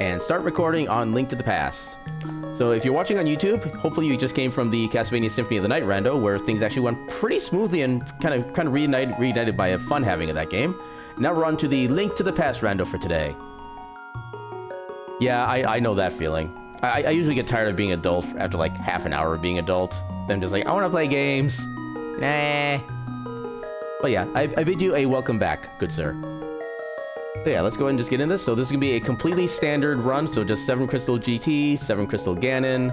and start recording on Link to the Past. So if you're watching on YouTube, hopefully you just came from the Castlevania Symphony of the Night rando, where things actually went pretty smoothly and kind of reunited by a fun having of that game. Now we're on to the Link to the Past rando for today. Yeah, I know that feeling. I usually get tired of being adult after like half an hour of being adult. Then I'm just like, I want to play games. Nah. But yeah, I bid you a welcome back, good sir. So yeah, let's go ahead and just get in this. So this is going to be a completely standard run, so just 7 Crystal GT, 7 Crystal Ganon,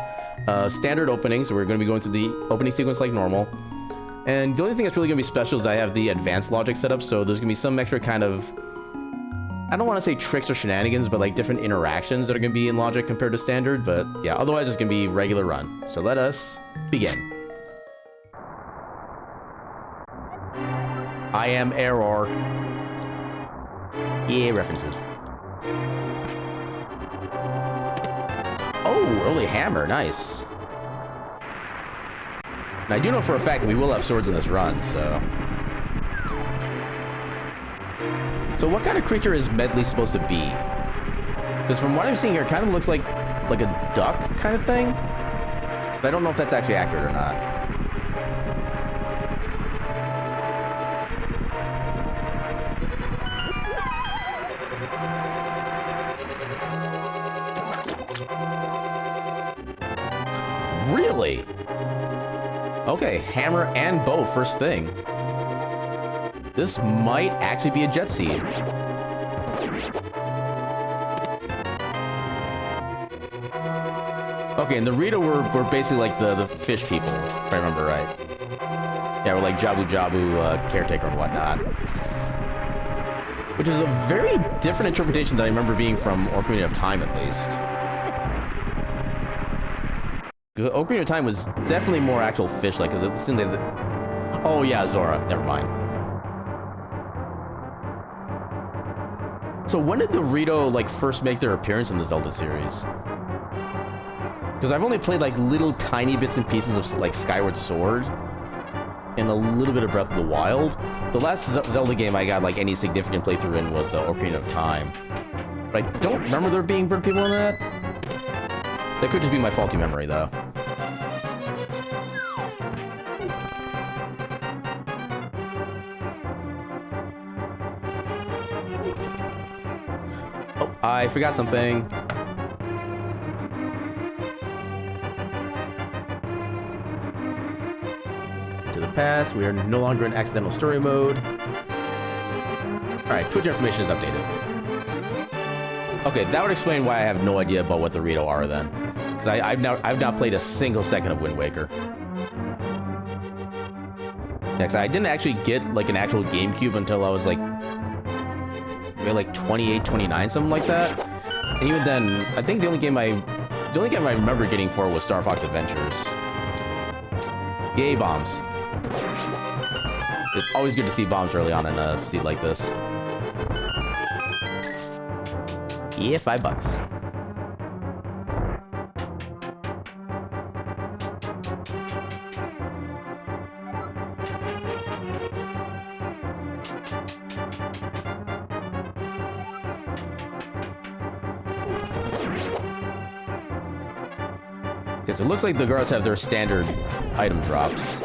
standard openings. So we're going to be going through the opening sequence like normal. And the only thing that's really going to be special is I have the advanced logic set up, so there's going to be some extra kind of, I don't want to say tricks or shenanigans, but like different interactions that are going to be in logic compared to standard. But yeah, otherwise it's going to be regular run. So let us begin. I am error. EA references. Oh, early hammer, nice. Now I do know for a fact that we will have swords in this run, so. So what kind of creature is Medley supposed to be? Because from what I'm seeing here, it kind of looks like a duck kind of thing. But I don't know if that's actually accurate or not. Really? Okay, hammer and bow first thing. This might actually be a jet seed. Okay, and the Rito were basically like the fish people, if I remember right. Yeah, we're like Jabu Jabu, caretaker and whatnot. Which is a very different interpretation than I remember being from Ocarina of Time, at least. Ocarina of Time was definitely more actual fish-like, because it seemed like the... Oh yeah, Zora, never mind. So when did the Rito, like, first make their appearance in the Zelda series? Because I've only played, like, little tiny bits and pieces of, like, Skyward Sword, and a little bit of Breath of the Wild. The last Zelda game I got, like, any significant playthrough in was Ocarina of Time. But I don't remember there being bird people in that. That could just be my faulty memory, though. Oh, I forgot something. To the past, we are no longer in accidental story mode. Alright, Twitch information is updated. Okay, that would explain why I have no idea about what the Rito are then. Because I've not played a single second of Wind Waker. Next, I didn't actually get like an actual GameCube until I was like maybe like 28, 29, something like that. And even then, I think the only game I remember getting for was Star Fox Adventures. Yay, bombs. It's always good to see bombs early on in a seed like this. Yeah, $5. Okay, so it looks like the guards have their standard item drops.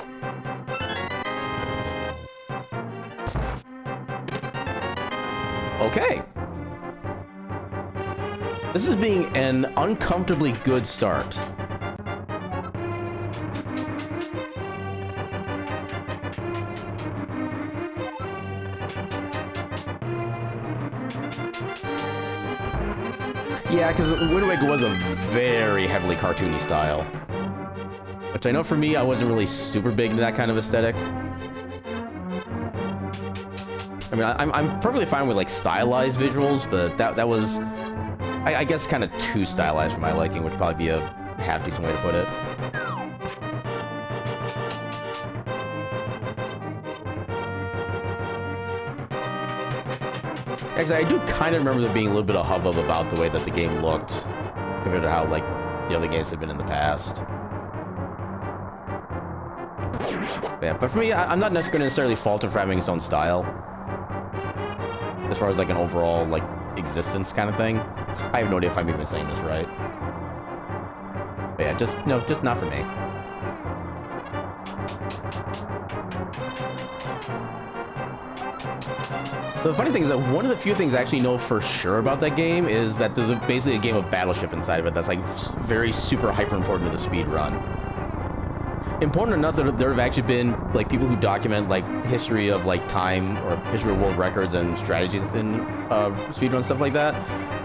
Okay. This is being an uncomfortably good start. Yeah, because Wind Waker was a very heavily cartoony style. Which I know for me, I wasn't really super big into that kind of aesthetic. I mean, I'm perfectly fine with like stylized visuals, but that was, I guess, kind of too stylized for my liking, would probably be a half-decent way to put it. Actually, I do kind of remember there being a little bit of hubbub about the way that the game looked compared to how, like, the other games had been in the past. But yeah, but for me, I'm not necessarily fault it for having its own style. As far as, like, an overall, like, existence kind of thing. I have no idea if I'm even saying this right. But yeah, just not for me. The funny thing is that one of the few things I actually know for sure about that game is that there's basically a game of Battleship inside of it that's like very super hyper important to the speed run. Important enough that there have actually been like people who document like history of like time or history of world records and strategies in speedrun stuff like that,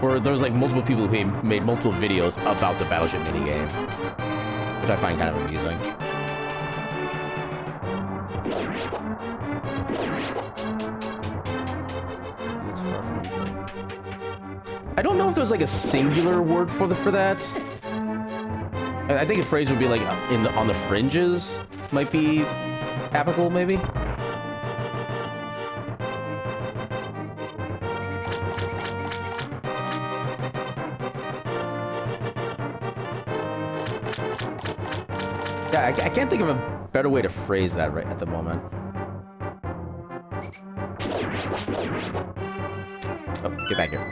where there's like multiple people who made multiple videos about the Battleship minigame, which I find kind of amusing. I don't know if there's like a singular word for that. I think a phrase would be like on the fringes might be applicable, maybe. Yeah, I can't think of a better way to phrase that right at the moment. Oh, get back here.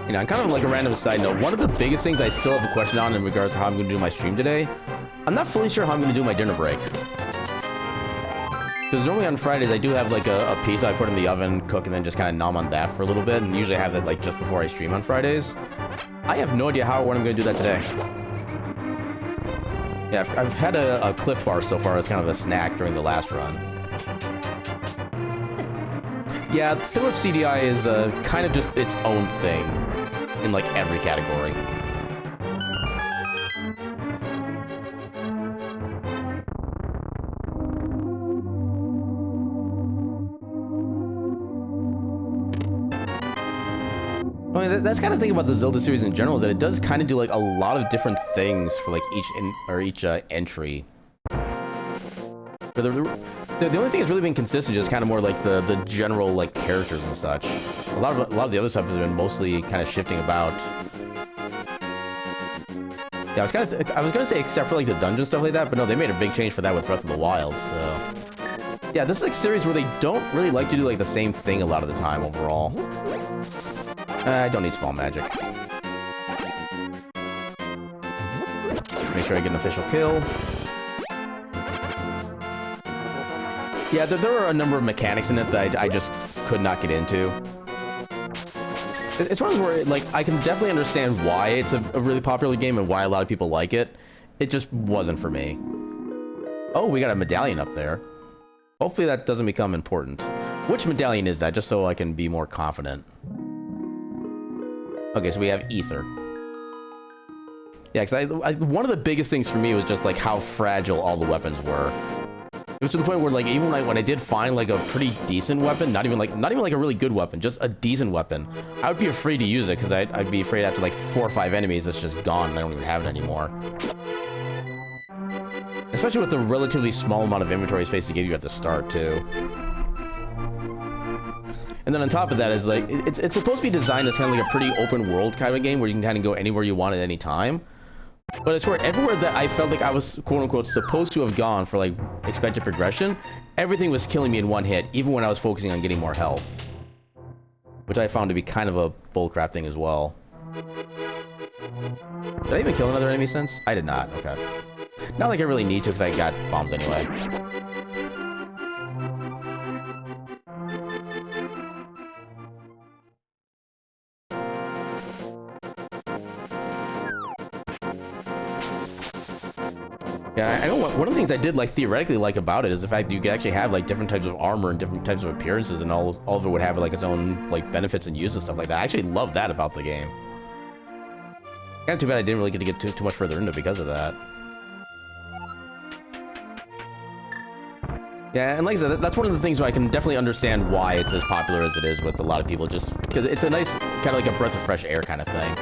You know, kind of like a random side note, one of the biggest things I still have a question on in regards to how I'm going to do my stream today, I'm not fully sure how I'm going to do my dinner break. Because normally on Fridays I do have like a pizza I put in the oven, cook, and then just kind of nom on that for a little bit, and usually I have that like just before I stream on Fridays. I have no idea how or when I'm going to do that today. Yeah, I've had a Cliff Bar so far as kind of a snack during the last run. Yeah, Philips CDI is kind of just its own thing in like every category. I mean, that's kind of the thing about the Zelda series in general, is that it does kind of do like a lot of different things for like each entry. For the only thing that's really been consistent is kind of more like the general like characters and such. A lot of the other stuff has been mostly kind of shifting about. Yeah, I was gonna say except for like the dungeon stuff like that, but no, they made a big change for that with Breath of the Wild. So yeah, this is like a series where they don't really like to do like the same thing a lot of the time overall. I don't need small magic. Just make sure I get an official kill. Yeah, there are a number of mechanics in it that I just could not get into. It's one of those where, like, I can definitely understand why it's a really popular game and why a lot of people like it. It just wasn't for me. Oh, we got a medallion up there. Hopefully that doesn't become important. Which medallion is that, just so I can be more confident? Okay, so we have Ether. Yeah, because one of the biggest things for me was just, like, how fragile all the weapons were. It was to the point where, like, even when I did find, like, a pretty decent weapon, not even like a really good weapon, just a decent weapon, I would be afraid to use it, because I'd be afraid after, like, 4 or 5 enemies, it's just gone, and I don't even have it anymore. Especially with the relatively small amount of inventory space to give you at the start, too. And then on top of that is, like, it's supposed to be designed as kind of like a pretty open world kind of game, where you can kind of go anywhere you want at any time. But I swear, everywhere that I felt like I was, quote-unquote, supposed to have gone for, like, expected progression, everything was killing me in one hit, even when I was focusing on getting more health. Which I found to be kind of a bullcrap thing as well. Did I even kill another enemy since? I did not, okay. Not like I really need to, because I got bombs anyway. Yeah, I know one of the things I did like theoretically like about it is the fact that you could actually have like different types of armor and different types of appearances, and all of it would have like its own like benefits and use and stuff like that. I actually love that about the game. Kind of too bad I didn't really get to get too much further into it because of that. Yeah, and like I said, that's one of the things where I can definitely understand why it's as popular as it is with a lot of people, just because it's a nice kind of like a breath of fresh air kind of thing.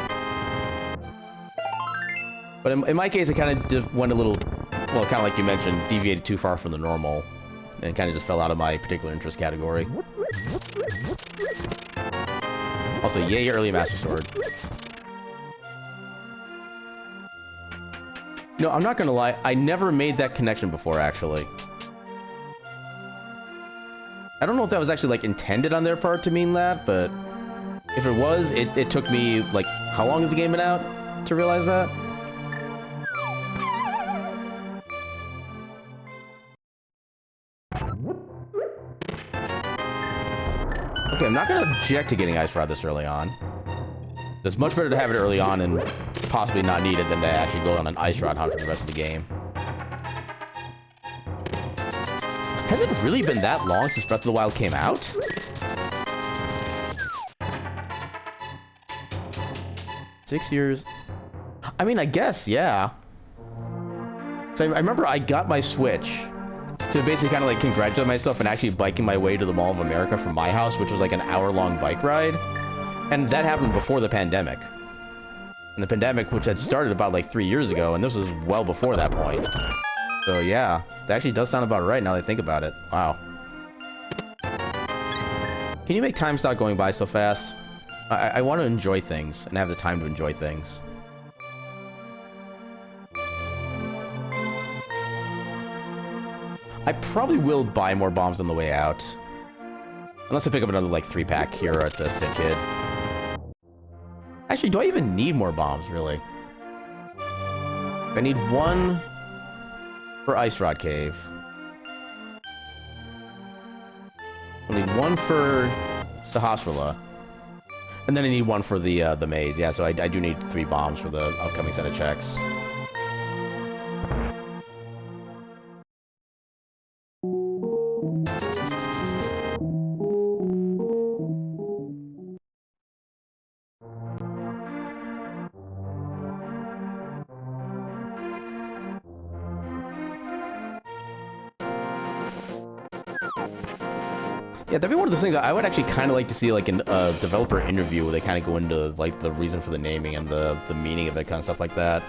But in my case, it kind of just went a little, well, kind of like you mentioned, deviated too far from the normal, and kind of just fell out of my particular interest category. Also, yay, early Master Sword. No, I'm not gonna lie. I never made that connection before, actually. I don't know if that was actually, like, intended on their part to mean that, but if it was, it took me, like, how long has the game been out to realize that? Okay, I'm not gonna object to getting Ice Rod this early on. It's much better to have it early on and possibly not need it than to actually go on an Ice Rod hunt for the rest of the game. Has it really been that long since Breath of the Wild came out? Six years? I mean, I guess, yeah. So I remember I got my Switch to basically kind of like congratulate myself and actually biking my way to the Mall of America from my house, which was like an hour-long bike ride. And that happened before the pandemic. And the pandemic, which had started about like 3 years ago, and this was well before that point. So yeah, that actually does sound about right now that I think about it. Wow. Can you make time stop going by so fast? I want to enjoy things and have the time to enjoy things. I probably will buy more bombs on the way out. Unless I pick up another, like, 3-pack here at the Sick Kid. Actually, do I even need more bombs, really? I need one for Ice Rod Cave. I need one for Sahasrara. And then I need one for the maze. Yeah, so I do need 3 bombs for the upcoming set of checks. Yeah, that'd be one of those things that I would actually kind of like to see, like, a developer interview where they kind of go into, like, the reason for the naming and the meaning of it, kind of stuff like that.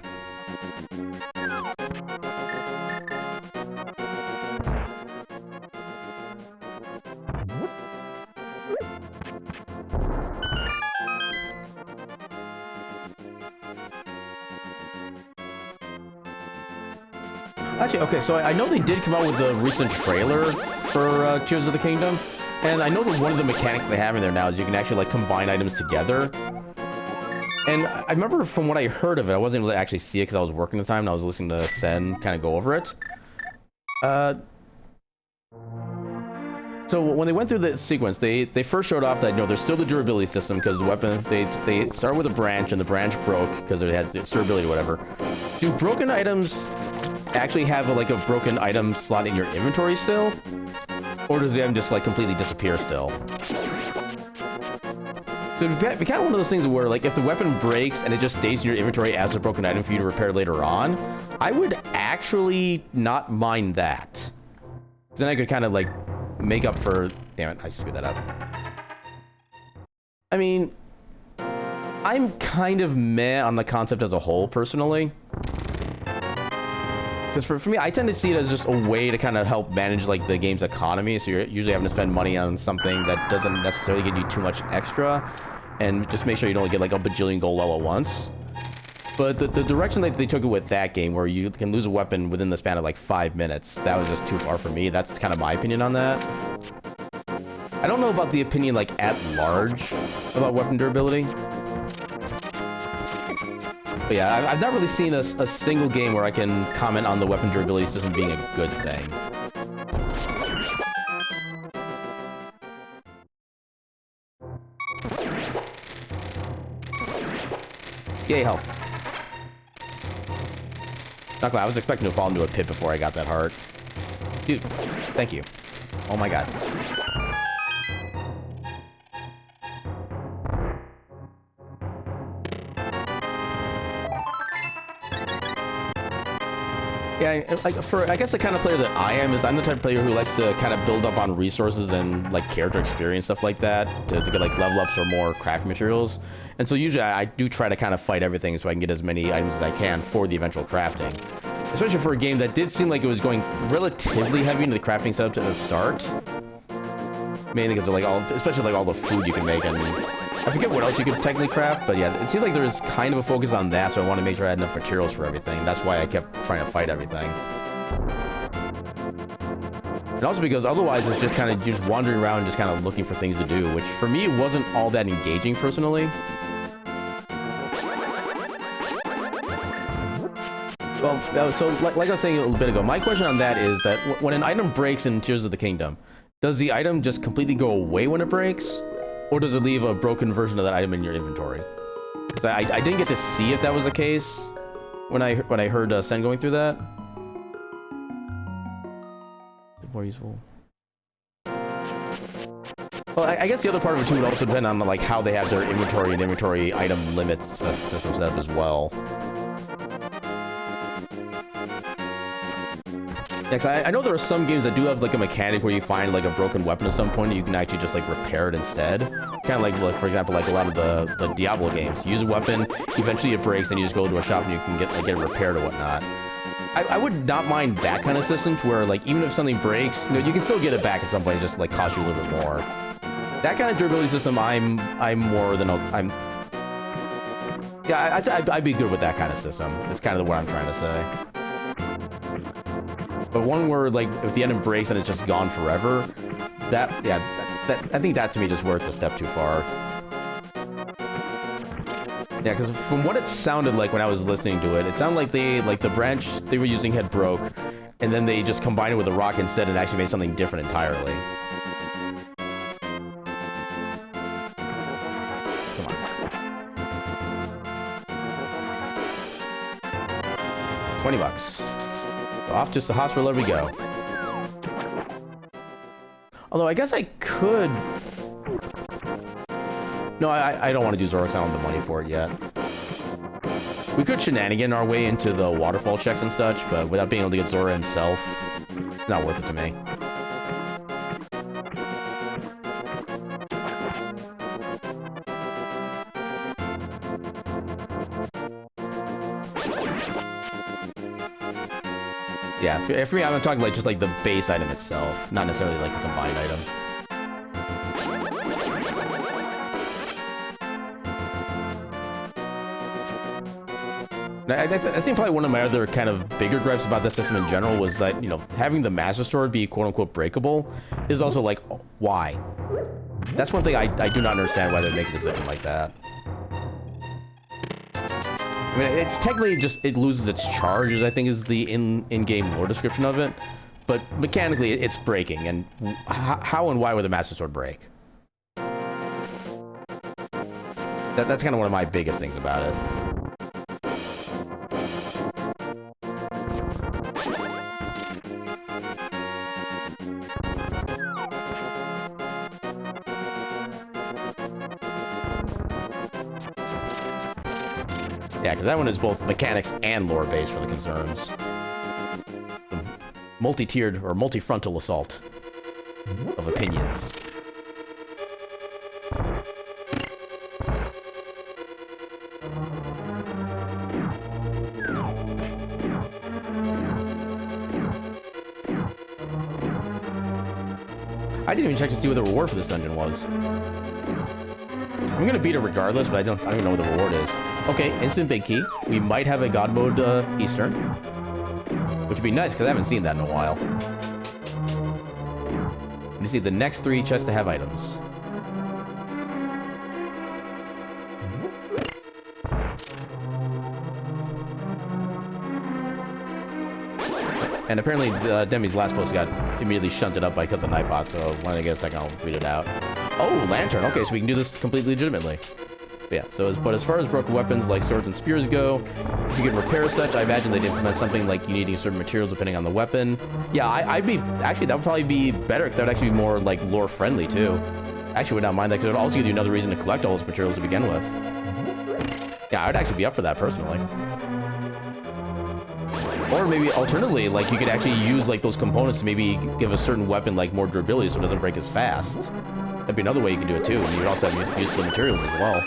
Actually, okay, so I know they did come out with a recent trailer for Tears of the Kingdom. And I know that one of the mechanics they have in there now is you can actually, like, combine items together. And I remember from what I heard of it, I wasn't able to actually see it because I was working at the time and I was listening to Sen kind of go over it. So when they went through the sequence, they first showed off that, you know, there's still the durability system because the weapon, they start with a branch and the branch broke because they had its durability or whatever. Do broken items actually have like a broken item slot in your inventory still? Or does them just, like, completely disappear still? So it'd be kind of one of those things where, like, if the weapon breaks and it just stays in your inventory as a broken item for you to repair later on, I would actually not mind that. Then I could kind of, like, make up for... Damn it, I screwed that up. I mean, I'm kind of meh on the concept as a whole, personally. Because for me, I tend to see it as just a way to kind of help manage, like, the game's economy. So you're usually having to spend money on something that doesn't necessarily give you too much extra. And just make sure you don't get, like, a bajillion gold all at once. But the direction that they took it with that game, where you can lose a weapon within the span of, like, 5 minutes, that was just too far for me. That's kind of my opinion on that. I don't know about the opinion, like, at large about weapon durability. But yeah, I've not really seen a single game where I can comment on the weapon durability system being a good thing. Yay, health. Not glad. I was expecting to fall into a pit before I got that heart. Dude, thank you. Oh my god. Yeah, like, I guess the kind of player that I am is I'm the type of player who likes to kind of build up on resources and, like, character experience, stuff like that, to get, like, level ups or more craft materials. And so usually I do try to kind of fight everything so I can get as many items as I can for the eventual crafting. Especially for a game that did seem like it was going relatively heavy into the crafting setup at the start. Mainly because of, like, especially, like, all the food you can make and I forget what else you could technically craft, but yeah, it seems like there's kind of a focus on that, so I want to make sure I had enough materials for everything. That's why I kept trying to fight everything. And also because otherwise it's just kind of just wandering around just kind of looking for things to do, which for me wasn't all that engaging personally. Well, so like I was saying a little bit ago, my question on that is that when an item breaks in Tears of the Kingdom, does the item just completely go away when it breaks? Or does it leave a broken version of that item in your inventory? So I didn't get to see if that was the case when I heard Sen going through that. More useful. Well, I guess the other part of it too would also depend on like how they have their inventory and inventory item limits system set up as well. Yeah, 'cause I know there are some games that do have like a mechanic where you find like a broken weapon at some point and you can actually just like repair it instead. Kind of like for example, like a lot of the Diablo games. You use a weapon, eventually it breaks, then you just go to a shop and you can get it repaired or whatnot. I would not mind that kind of system to where like even if something breaks, you can still get it back at some point. It just like cost you a little bit more. That kind of durability system, I'm more than yeah, I'd be good with that kind of system. It's kind of what I'm trying to say. But one where like if the item breaks and it's just gone forever, that I think that to me just where it's a step too far. Yeah, because from what it sounded like when I was listening to it, it sounded like the branch they were using had broke, and then they just combined it with a rock instead and actually made something different entirely. Come on. 20 bucks. Off to the hospital we go. Although I guess I could... No, I don't want to do Zorix. I don't have the money for it yet. We could shenanigan our way into the waterfall checks and such, but without being able to get Zora himself, it's not worth it to me. Yeah, for me, I'm talking like just like the base item itself, not necessarily like the combined item. I think probably one of my other kind of bigger gripes about this system in general was that, having the Master Sword be quote-unquote breakable is also like, why? That's one thing I do not understand why they're making a decision like that. I mean, it's technically just, it loses its charge, I think is the in-game lore description of it, but mechanically it's breaking, and how and why would the Master Sword break? That's kind of one of my biggest things about it. Yeah, because that one is both mechanics and lore-based for the concerns. Multi-tiered or multi-frontal assault of opinions. I didn't even check to see what the reward for this dungeon was. I'm gonna beat it regardless, but I don't even know what the reward is. Okay, instant big key. We might have a god mode Eastern, which would be nice because I haven't seen that in a while. Let me see the next 3 chests to have items. And apparently Demi's last post got immediately shunted up because of Nightbot, so when I get a second I'll read it out. Oh, Lantern! Okay, so we can do this completely legitimately. But yeah, but as far as broken weapons like swords and spears go, if you can repair such, I imagine they'd implement something like you needing certain materials depending on the weapon. Yeah, actually that would probably be better because that would actually be more like lore friendly too. I actually would not mind that because it would also give you another reason to collect all those materials to begin with. Yeah, I would actually be up for that personally. Or maybe alternatively, like you could actually use like those components to maybe give a certain weapon like more durability so it doesn't break as fast. That'd be another way you can do it too. And you'd also have useful materials as well.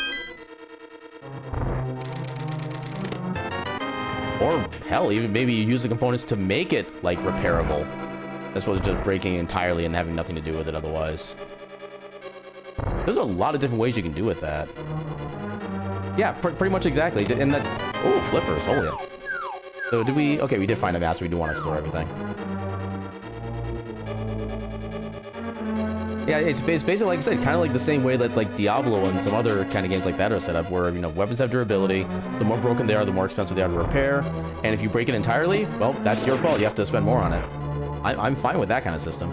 Or hell, even maybe you use the components to make it like repairable, as opposed to just breaking entirely and having nothing to do with it otherwise. There's a lot of different ways you can do with that. Yeah, pretty much exactly. And that... Oh, flippers, holy. So did we... Okay, we did find a map, so we do want to explore everything. Yeah, it's basically, like I said, kind of like the same way that, like, Diablo and some other kind of games like that are set up, where, you know, weapons have durability. The more broken they are, the more expensive they are to repair. And if you break it entirely, well, that's your fault. You have to spend more on it. I'm fine with that kind of system.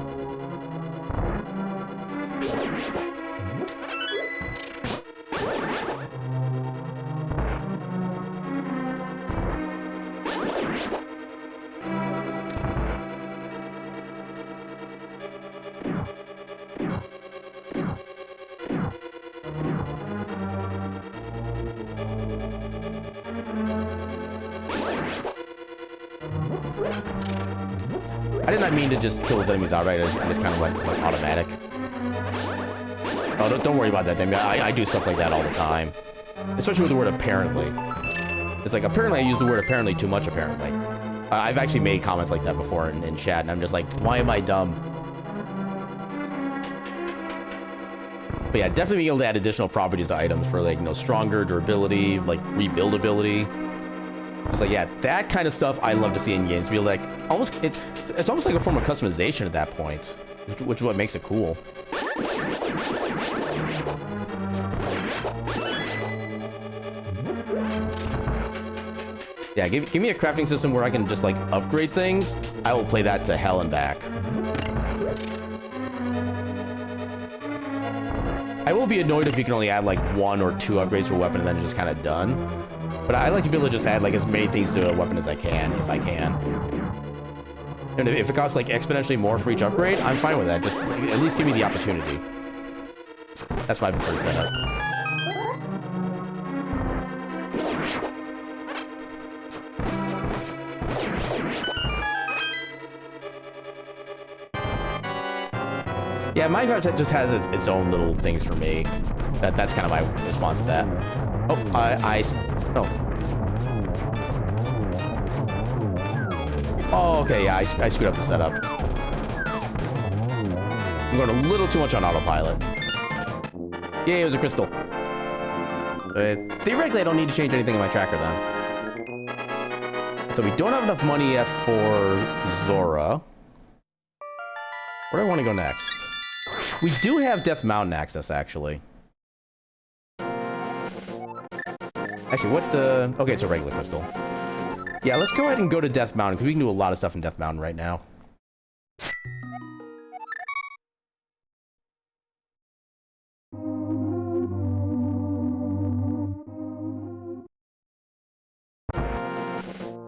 I did not mean to just kill those enemies outright. I just kind of went like automatic. Oh, don't worry about that, Damien. I do stuff like that all the time. Especially with the word apparently. It's like, apparently I use the word apparently too much, apparently. I've actually made comments like that before in chat, and I'm just like, why am I dumb? But yeah, definitely being able to add additional properties to items for, like, you know, stronger durability, like rebuildability. It's like, yeah, that kind of stuff I love to see in games. Be like, almost, it's almost like a form of customization at that point, which is what makes it cool. Yeah, give me a crafting system where I can just, like, upgrade things. I will play that to hell and back. I will be annoyed if you can only add, like, 1 or 2 upgrades to a weapon and then just kind of done. But I like to be able to just add, like, as many things to a weapon as I can, if I can. And if it costs, like, exponentially more for each upgrade, I'm fine with that. Just at least give me the opportunity. That's my preferred setup. Yeah, Minecraft just has its own little things for me. That's kind of my response to that. Oh, oh. Oh, okay, yeah, I screwed up the setup. I'm going a little too much on autopilot. Yay, it was a crystal. Theoretically, I don't need to change anything in my tracker then. So we don't have enough money yet for Zora. Where do I want to go next? We do have Death Mountain access, actually. Actually, what the... Okay, it's a regular crystal. Yeah, let's go ahead and go to Death Mountain, because we can do a lot of stuff in Death Mountain right now.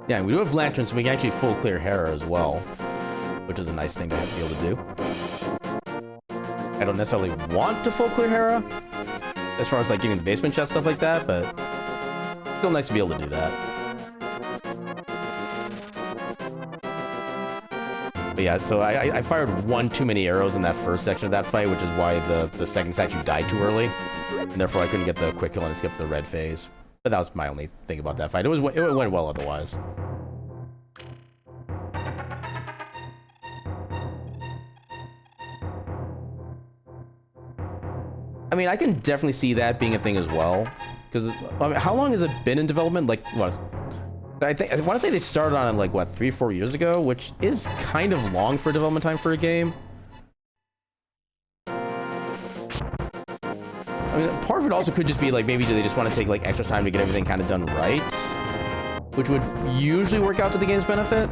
Yeah, we do have lanterns, so we can actually full clear Hera as well, which is a nice thing to be able to do. I don't necessarily want to full clear Hera, as far as like getting the basement chest, stuff like that, but still nice to be able to do that. But yeah, so I fired 1 too many arrows in that first section of that fight, which is why the second statue died too early, and therefore I couldn't get the quick kill and skip the red phase. But that was my only thing about that fight. It went well otherwise. I mean, I can definitely see that being a thing as well. Because, I mean, how long has it been in development? Like, what? I want to say they started on it, like, what, 3 or 4 years ago? Which is kind of long for development time for a game. I mean, part of it also could just be, like, maybe they just want to take, like, extra time to get everything kind of done right. Which would usually work out to the game's benefit.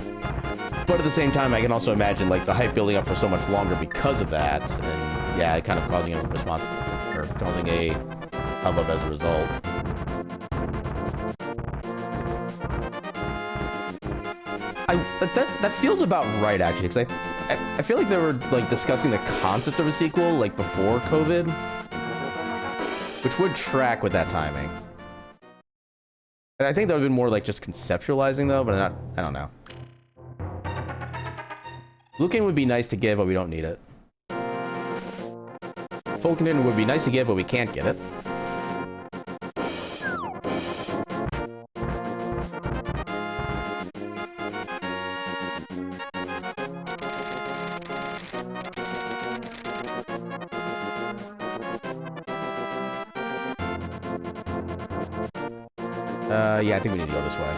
But at the same time, I can also imagine, like, the hype building up for so much longer because of that. And, yeah, kind of causing a response, or causing a hubbub as a result. That feels about right, actually, because I feel like they were, like, discussing the concept of a sequel, like, before COVID. Which would track with that timing. And I think that would have been more like just conceptualizing, though, but I don't know. Blue Cane would be nice to get, but we don't need it. Full container would be nice to get, but we can't get it. Yeah, I think we need to go this way.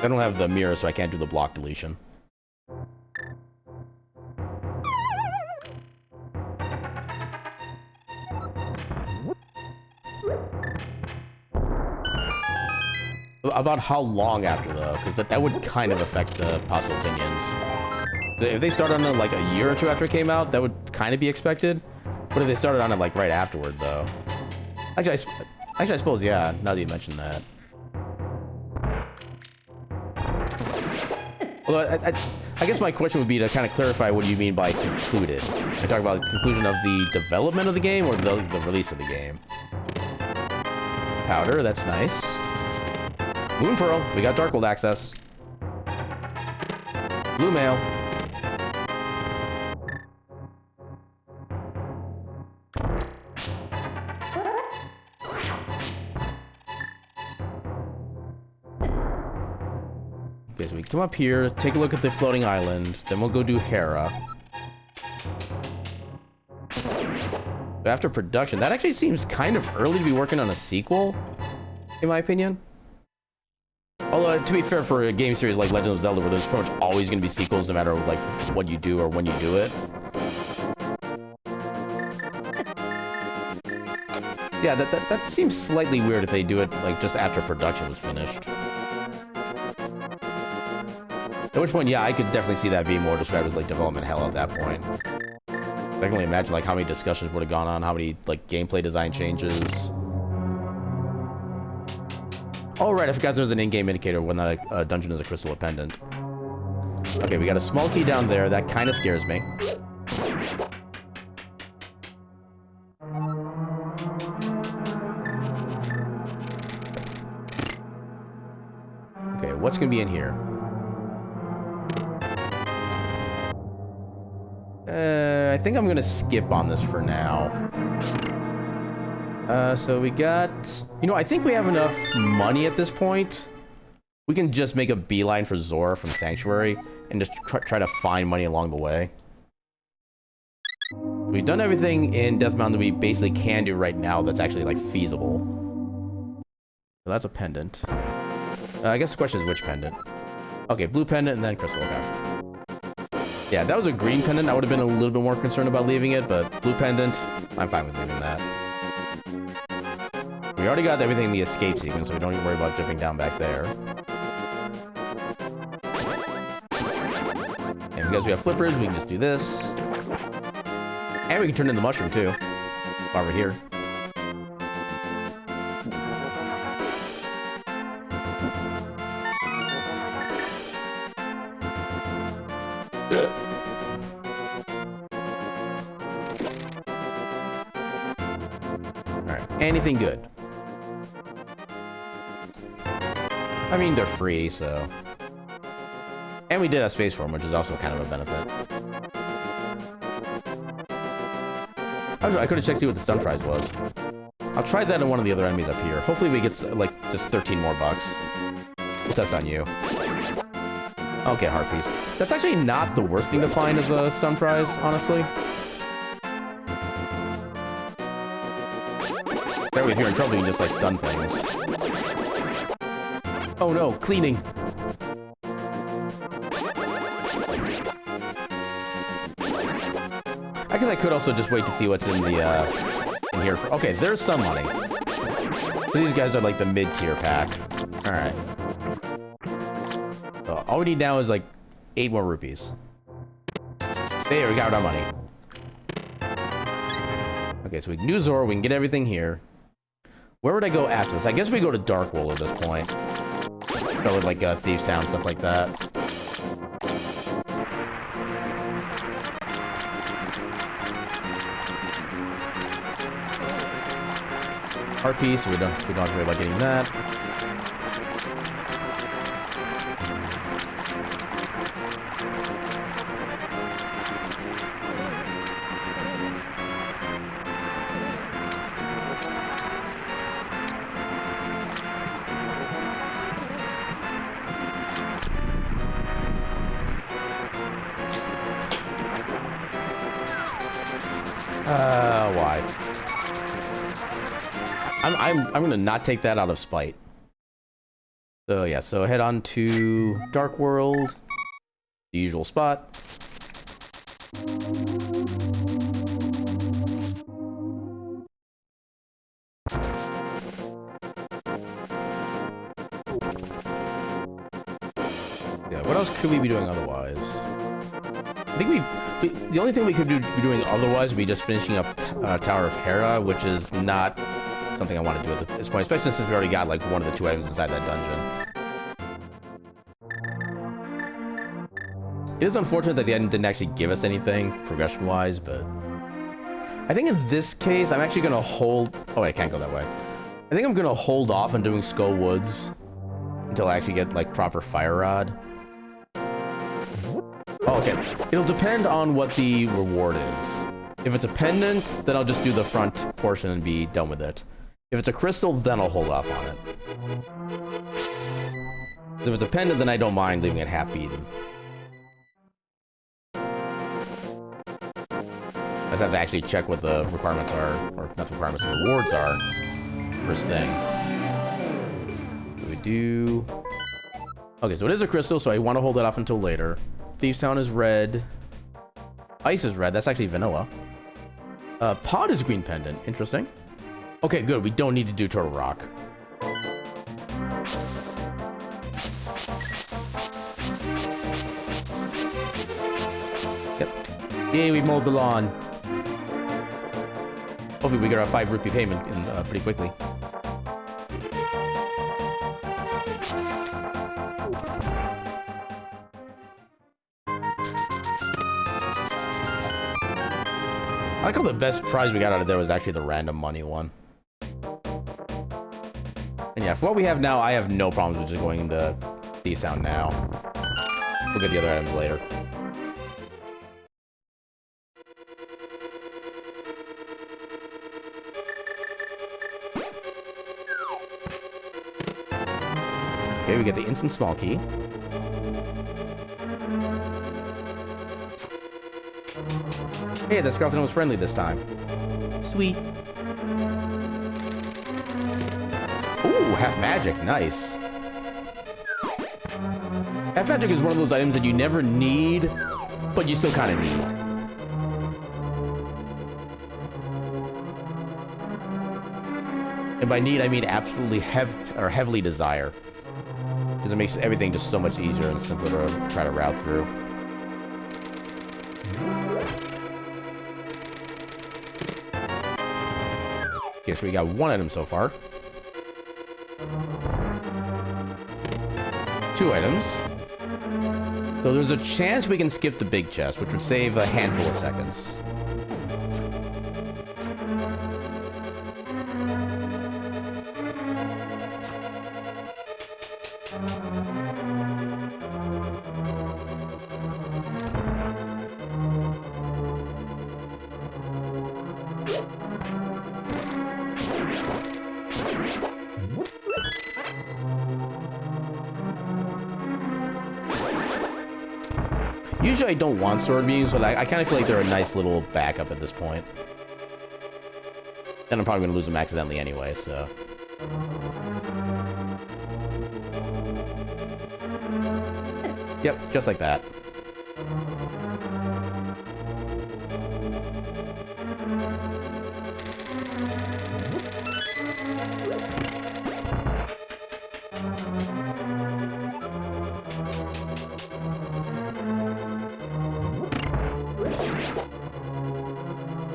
I don't have the mirror, so I can't do the block deletion. About how long after, though? Because that would kind of affect the possible opinions. If they started on it like a year or two after it came out, that would kind of be expected. But if they started on it like right afterward, though... Actually, I suppose, yeah, now that you mention that. Although, I guess my question would be to kind of clarify what you mean by concluded. Are you talking about the conclusion of the development of the game or the release of the game? Powder, that's nice. Moon Pearl, we got Darkwold access. Blue Mail. Okay, so we come up here, take a look at the floating island, then we'll go do Hera. After production, that actually seems kind of early to be working on a sequel, in my opinion. Although, to be fair, for a game series like Legend of Zelda, where there's pretty much always going to be sequels no matter like what you do or when you do it. Yeah, that seems slightly weird if they do it like just after production was finished. At which point, yeah, I could definitely see that being more described as like development hell at that point. I can only imagine like how many discussions would have gone on, how many like gameplay design changes. Oh right, I forgot there's an in-game indicator when that dungeon is a crystal or pendant. Okay, we got a small key down there. That kind of scares me. Okay, what's gonna be in here? I think I'm gonna skip on this for now. So we got... You know, I think we have enough money at this point. We can just make a beeline for Zora from Sanctuary and just try to find money along the way. We've done everything in Death Mountain that we basically can do right now that's actually, like, feasible. So that's a pendant. I guess the question is which pendant. Okay, blue pendant and then crystal. Okay. Yeah, if that was a green pendant, I would have been a little bit more concerned about leaving it, but blue pendant, I'm fine with leaving that. We already got everything in the escape sequence, so we don't even worry about jumping down back there. And because we have flippers, we can just do this. And we can turn in the mushroom, too, while we're here. Alright, anything good? I mean, they're free, so... And we did have space for them, which is also kind of a benefit. I could have checked to see what the stun prize was. I'll try that on one of the other enemies up here. Hopefully we get, like, just 13 more bucks. We'll test on you. Okay, heart piece. That's actually not the worst thing to find as a stun prize, honestly. That way, if you're in trouble, you can just, like, stun things. Oh no, cleaning! I guess I could also just wait to see what's in the, in here. Okay, there's some money. So these guys are like the mid-tier pack. Alright. So all we need now is like 8 more rupees. There, we got our money. Okay, so we can do Zora, we can get everything here. Where would I go after this? I guess we go to Darkwold at this point. Go with like Thief Sound, stuff like that. Heart piece, we don't have to worry about getting that. Why? I'm gonna not take that out of spite. So yeah, so head on to Dark World, the usual spot. Yeah, what else could we be doing otherwise? I think the only thing we could be doing otherwise would be just finishing up Tower of Hera, which is not something I want to do at this point, especially since we already got like one of the two items inside that dungeon. It is unfortunate that the item didn't actually give us anything progression-wise, but I think in this case I'm actually gonna hold. Oh, wait, I can't go that way. I think I'm gonna hold off on doing Skull Woods until I actually get like proper Fire Rod. Oh, okay. It'll depend on what the reward is. If it's a pendant, then I'll just do the front portion and be done with it. If it's a crystal, then I'll hold off on it. If it's a pendant, then I don't mind leaving it half-beaten. I just have to actually check what the requirements are, or not the requirements, the rewards are. First thing. What do we do? Okay, so it is a crystal, so I want to hold it off until later. Thief's Town is red. Ice is red. That's actually vanilla. Pod is green pendant. Interesting. Okay, good. We don't need to do Turtle Rock. Yep. Yay, we mowed the lawn. Hopefully we get our 5 rupee payment in, pretty quickly. I like how the best prize we got out of there was actually the random money one. And yeah, for what we have now, I have no problems with just going into Thief's Town now. We'll get the other items later. Okay, we get the instant small key. Hey, the skeleton was friendly this time. Sweet. Ooh, half magic. Nice. Half magic is one of those items that you never need, but you still kind of need. And by need, I mean absolutely heavily desire. Because it makes everything just so much easier and simpler to try to route through. Okay, so we got one item so far. 2 items. So there's a chance we can skip the big chest, which would save a handful of seconds. Usually I don't want sword beams, but I kind of feel like they're a nice little backup at this point. And I'm probably going to lose them accidentally anyway, so... Yep, just like that.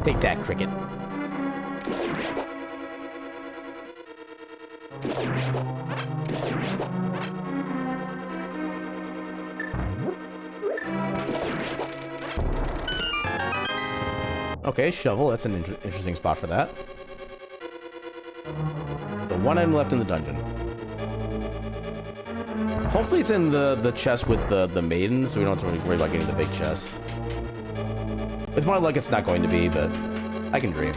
Take that, cricket. Okay, shovel. That's an interesting spot for that. The one item left in the dungeon. Hopefully it's in the chest with the maiden, so we don't have to worry about getting the big chest. With my luck, it's not going to be, but I can dream.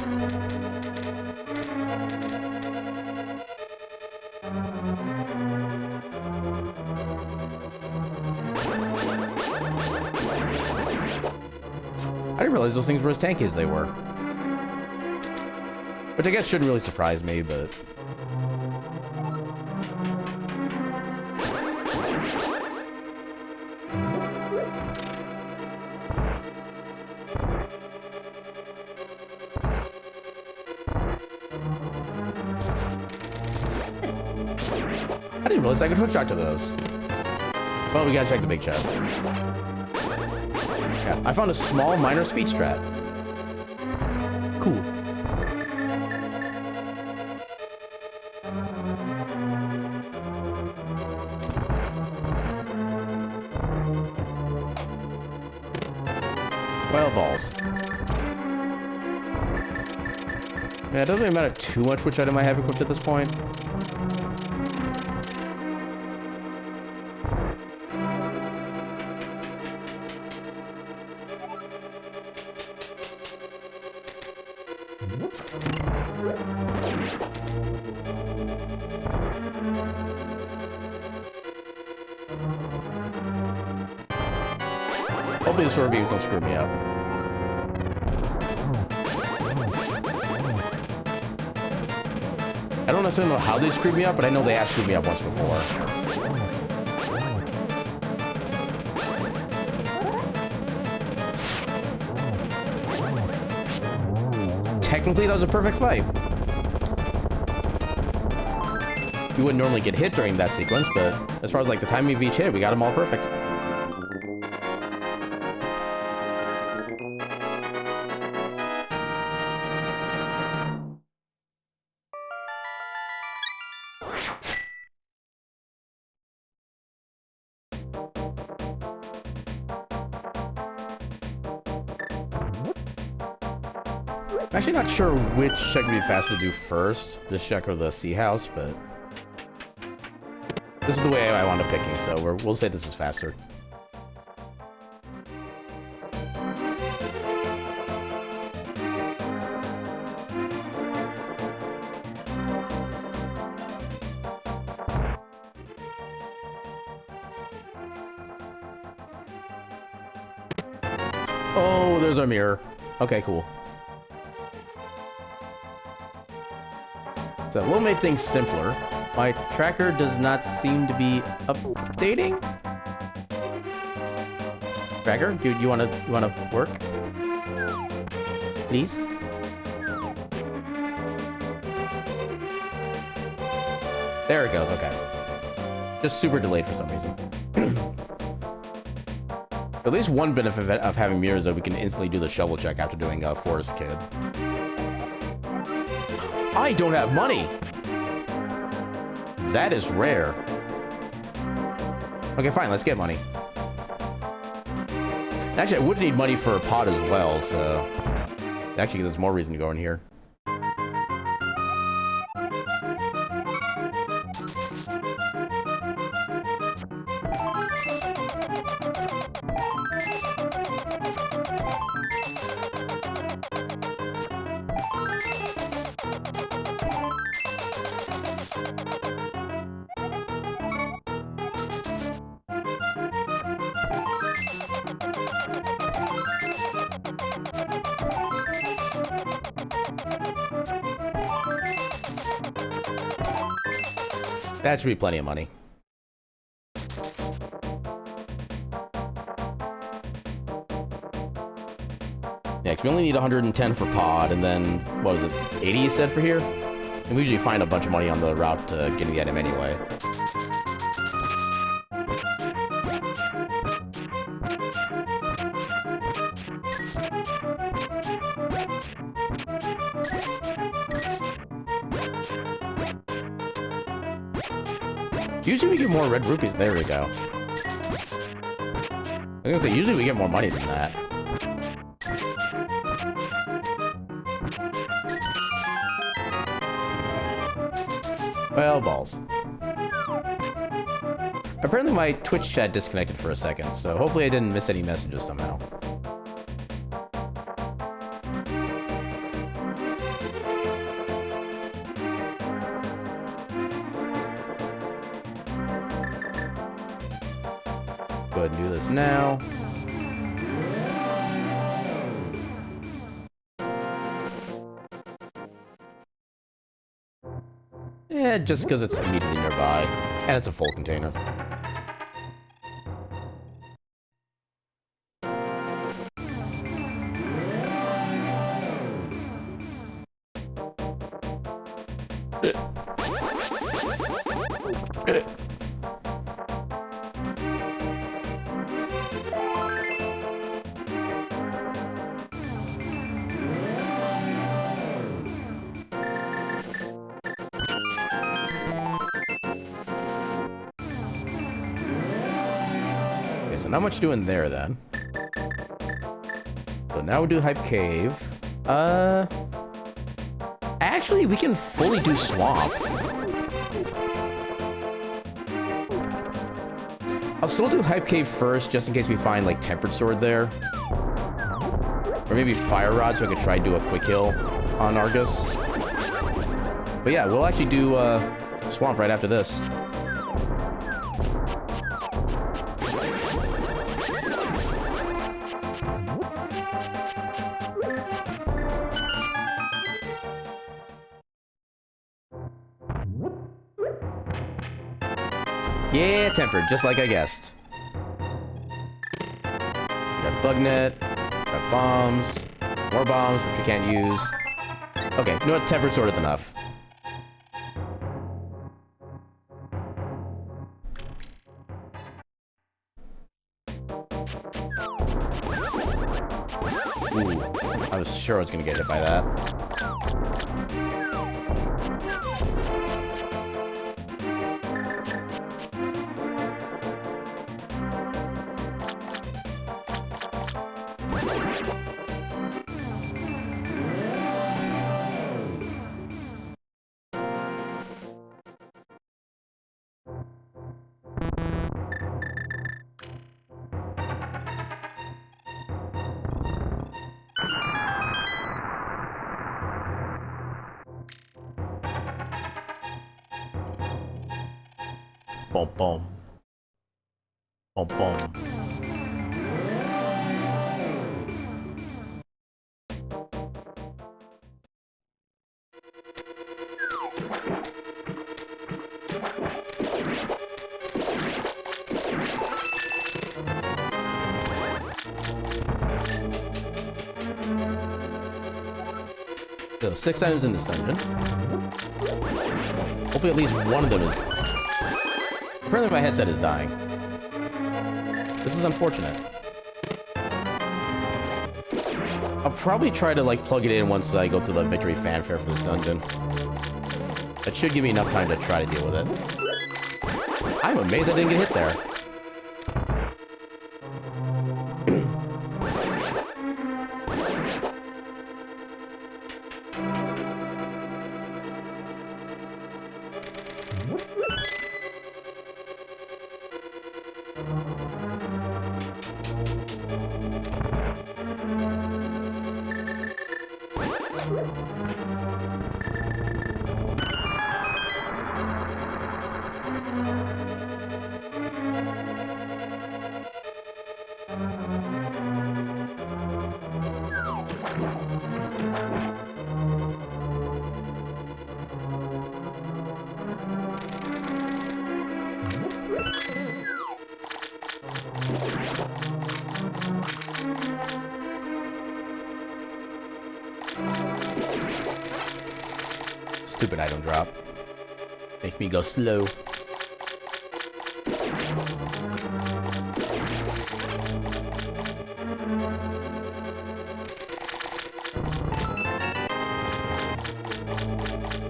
I didn't realize those things were as tanky as they were. Which I guess shouldn't really surprise me, but... didn't realize I could hook shot to those. Well, we gotta check the big chest. Yeah, I found a small minor speed strat. Cool. Well, balls. Yeah, it doesn't really matter too much which item I have equipped at this point. Hopefully the sword beams don't screw me up. I don't necessarily know how they screwed me up, but I know they have screwed me up once before. Technically, that was a perfect fight. We wouldn't normally get hit during that sequence, but as far as like the timing of each hit, we got them all perfect. I'm actually not sure which check would be faster to do first, this check or the sea house, but this is the way I wound up picking, so we'll say this is faster. Oh, there's our mirror. Okay, cool. So we'll make things simpler. My tracker does not seem to be updating. Tracker, do you wanna work? Please? There it goes, okay. Just super delayed for some reason. At least one benefit of having mirrors is that we can instantly do the shovel check after doing Forest Kid. I don't have money! That is rare. Okay, fine, let's get money. Actually, I would need money for a pot as well, so... Actually, there's more reason to go in here. That should be plenty of money. Yeah, 'cause we only need 110 for pod, and then, what was it, 80 you said for here? And we usually find a bunch of money on the route to getting the item anyway. Usually we get more red rupees. There we go. I was gonna say, usually we get more money than that. Well, balls. Apparently my Twitch chat disconnected for a second, so hopefully I didn't miss any messages somehow. Go ahead and do this now. Yeah, just because it's immediately nearby. And it's a full container. not much doing there then. So now we'll do Hype Cave. Actually, we can fully do Swamp. I'll still do Hype Cave first, just in case we find, like, Tempered Sword there. Or maybe Fire Rod, so I could try to do a quick heal on Argus. But yeah, we'll actually do Swamp right after this. Yeah, Tempered, just like I guessed. Got Bug Net, got Bombs, more Bombs, which we can't use. Okay, you know what? Tempered Sword is enough. Ooh, I was sure I was gonna get hit by that. Boom, boom. Boom, boom. So 6 items in this dungeon. Hopefully at least one of them is... Apparently my headset is dying. This is unfortunate. I'll probably try to like plug it in once I go through the victory fanfare for this dungeon. That should give me enough time to try to deal with it. I'm amazed I didn't get hit there. Stupid item drop. Make me go slow.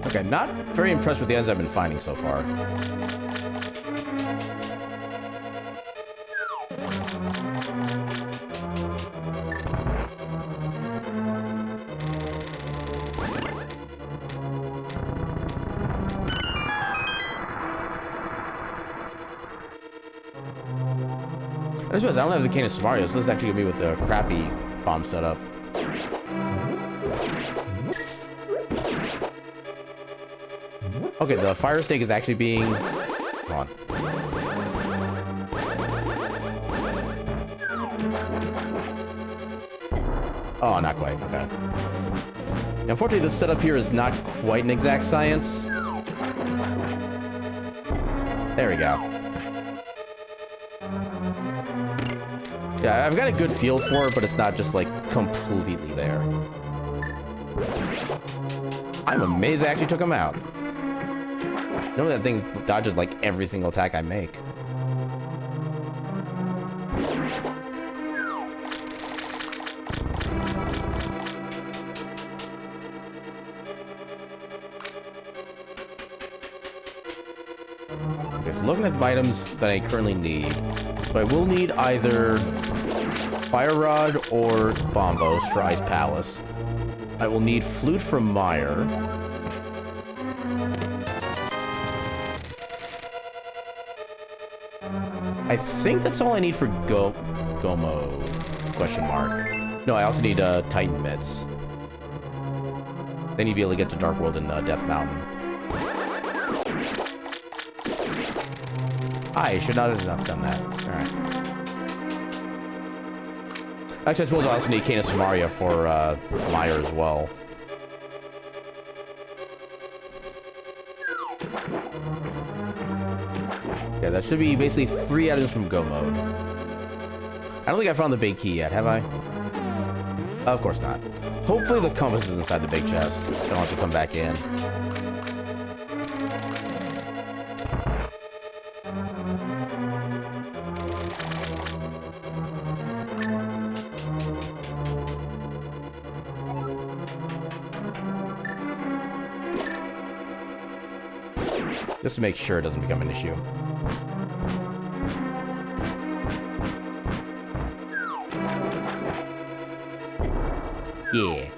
Okay, not very impressed with the ends I've been finding so far. I just realized I don't have the cane of Mario, so this is actually gonna be with the crappy bomb setup. Okay, the fire stake is actually being... Come on. Oh, not quite. Okay. Unfortunately, this setup here is not quite an exact science. There we go. Yeah, I've got a good feel for it, but it's not just, like, completely there. I'm amazed I actually took him out. Normally that thing dodges, like, every single attack I make. Okay, so looking at the items that I currently need... So I will need either Fire Rod or Bombos for Ice Palace. I will need Flute from Mire. I think that's all I need for Gomo, question mark. No, I also need Titan Mitts. Then you'd be able to get to Dark World and Death Mountain. I should not have done that. Alright. Actually, I suppose I also need Cane of Samaria for Mire as well. Yeah, that should be basically 3 items from Go Mode. I don't think I found the big key yet, have I? Of course not. Hopefully the compass is inside the big chest. I don't have to come back in. Just to make sure it doesn't become an issue. Yeah.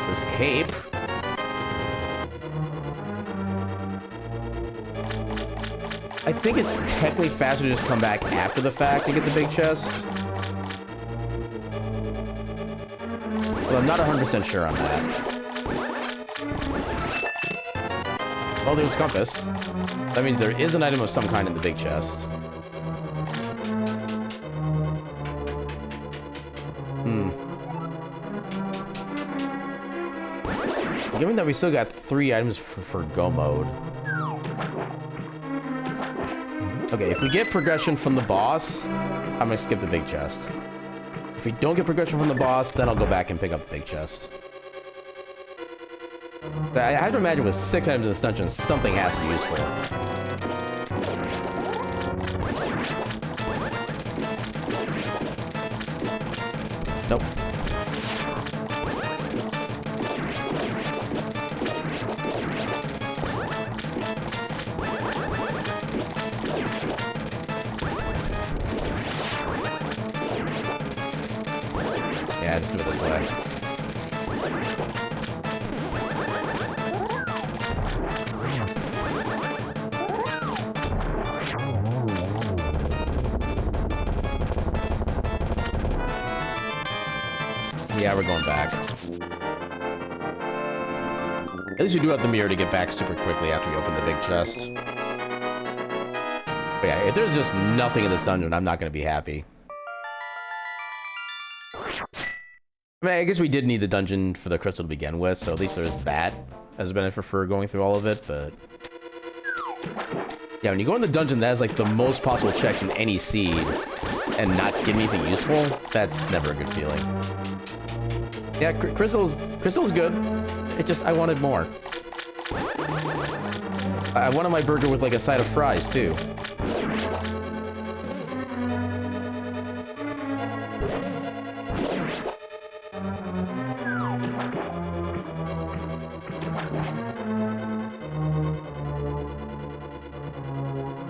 There's Cape. I think it's technically faster to just come back after the fact to get the big chest. Well, I'm not 100% sure on that. Oh, there's compass. That means there is an item of some kind in the big chest. Given that we still got 3 items for Go Mode. Okay, if we get progression from the boss, I'm gonna skip the big chest. If we don't get progression from the boss, then I'll go back and pick up the big chest. I have to imagine with 6 items in this dungeon, something has to be useful. Nope. Yeah, just do it this way. Yeah, we're going back. At least we do have the mirror to get back super quickly after we open the big chest. But yeah, if there's just nothing in this dungeon, I'm not going to be happy. I mean, I guess we did need the dungeon for the crystal to begin with, so at least there's that as a benefit for going through all of it, but... Yeah, when you go in the dungeon that has, like, the most possible checks in any seed, and not get anything useful, that's never a good feeling. Yeah, crystal's good. It just, I wanted more. I wanted my burger with, like, a side of fries, too.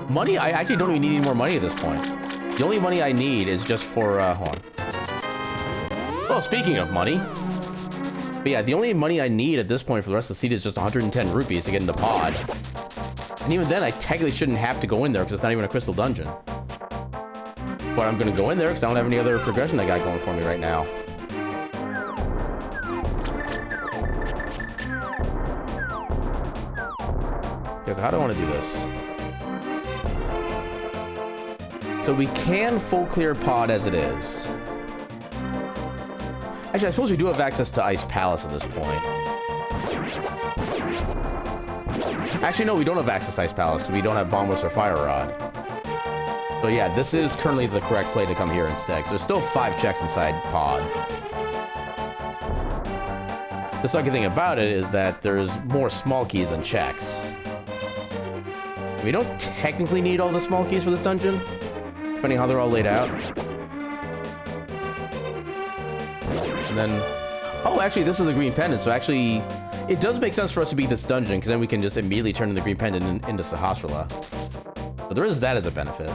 Money? I actually don't even need any more money at this point. The only money I need is just for, hold on. Well, speaking of money. But yeah, the only money I need at this point for the rest of the seed is just 110 rupees to get into pod. And even then, I technically shouldn't have to go in there because it's not even a crystal dungeon. But I'm going to go in there because I don't have any other progression I got going for me right now. Okay, so how do I want to do this? So we can full clear pod as it is. Actually, I suppose we do have access to Ice Palace at this point. Actually, no, we don't have access to Ice Palace because we don't have Bombos or Fire Rod. So yeah, this is currently the correct play to come here instead. So there's still 5 checks inside pod. The sucky thing about it is that there's more small keys than checks. We don't technically need all the small keys for this dungeon, depending on how they're all laid out. And then... Oh, actually, this is the green pendant, so actually... It does make sense for us to beat this dungeon, because then we can just immediately turn the green pendant into Sahasrara. So there is that as a benefit.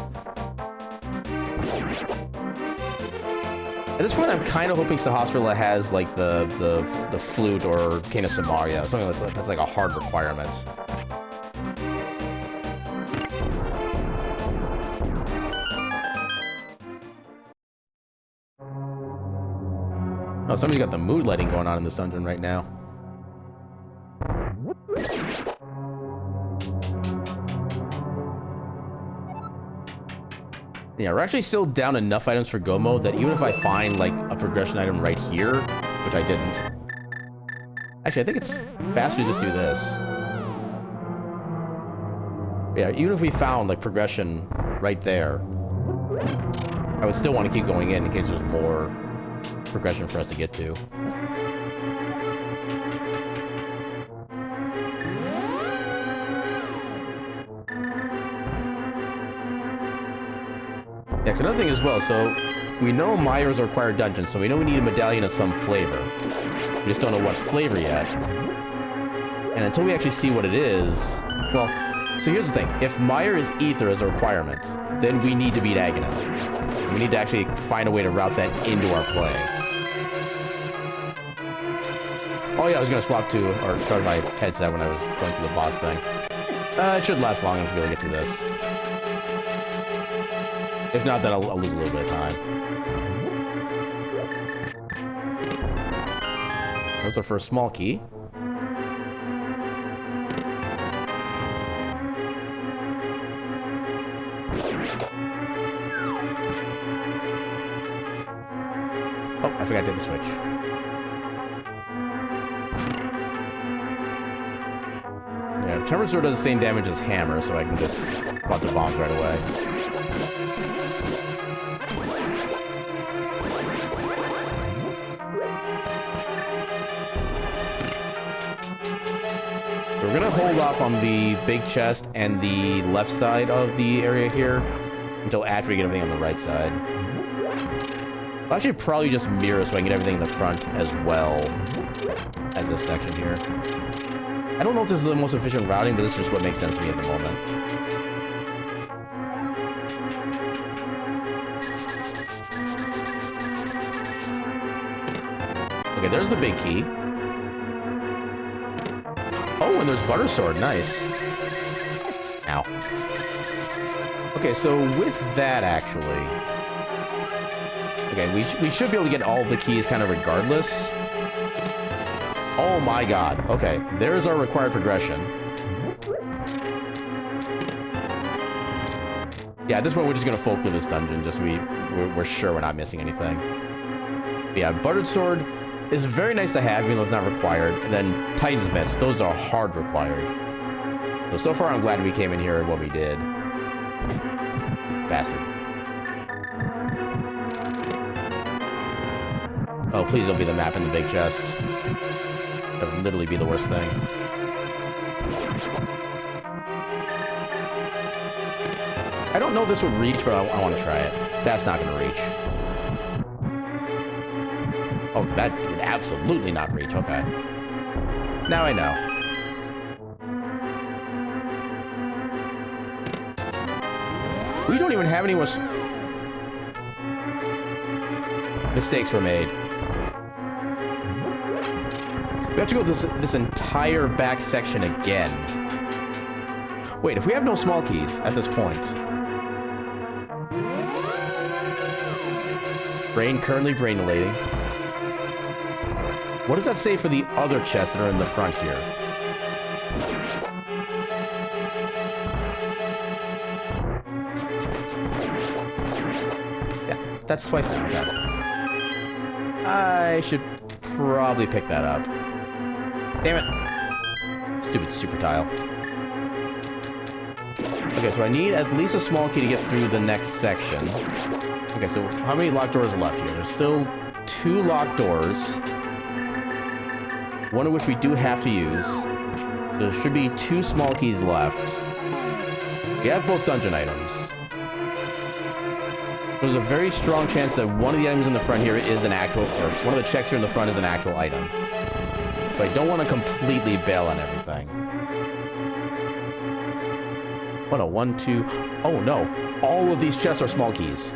At this point, I'm kind of hoping Sahasrara has like the flute or Cane of Samaria, something that's like a hard requirement. Oh, somebody's got the mood lighting going on in this dungeon right now. Yeah, we're actually still down enough items for Go mode that even if I find, like, a progression item right here, which I didn't... Actually, I think it's faster to just do this. Yeah, even if we found, like, progression right there, I would still want to keep going in case there's more progression for us to get to. Yeah, so another thing as well, so we know Mire is a required dungeon, so we know we need a medallion of some flavor. We just don't know what flavor yet. And until we actually see what it is... Well, so here's the thing. If Mire is Ether as a requirement, then we need to beat Aghanim. We need to actually find a way to route that into our play. Oh yeah, I was going to swap to, or charge my headset when I was going through the boss thing. It shouldn't last long enough to really get through this. If not, then I'll lose a little bit of time. There's our first small key. Oh, I forgot to hit the switch. Yeah, Tempered Sword does the same damage as Hammer, so I can just pop the bombs right away. We're gonna hold off on the big chest and the left side of the area here until after we get everything on the right side. I'll actually probably just mirror so I can get everything in the front as well as this section here. I don't know if this is the most efficient routing, but this is just what makes sense to me at the moment. Okay, there's the big key. Oh, and there's Butter Sword. Nice. Ow. Okay, so with that, actually... Okay, we should be able to get all of the keys kind of regardless. Oh my god. Okay, there's our required progression. Yeah, at this point we're just going to folk through this dungeon, just so we're sure we're not missing anything. But yeah, Buttered Sword is very nice to have, even though it's not required. And then Titan's Mitts, those are hard required. So far I'm glad we came in here and what we did. Bastard. Oh, please don't be the map in the big chest. That would literally be the worst thing. I don't know if this would reach, but I want to try it. That's not going to reach. Oh, that would absolutely not reach. Okay. Now I know. We don't even have any more... Mistakes were made. We have to go this entire back section again. Wait, if we have no small keys at this point... Brain currently brainulating. What does that say for the other chests that are in the front here? Yeah, that's twice now. Okay. I should probably pick that up. Damn it. Stupid super tile. Okay, so I need at least a small key to get through the next section. Okay, so how many locked doors are left here? There's still 2 locked doors. One of which we do have to use. So there should be 2 small keys left. We have both dungeon items. There's a very strong chance that one of the items in the front here is an actual, or one of the checks here in the front is an actual item. So I don't want to completely bail on everything. Oh no, 1, 2... Oh no! All of these chests are small keys.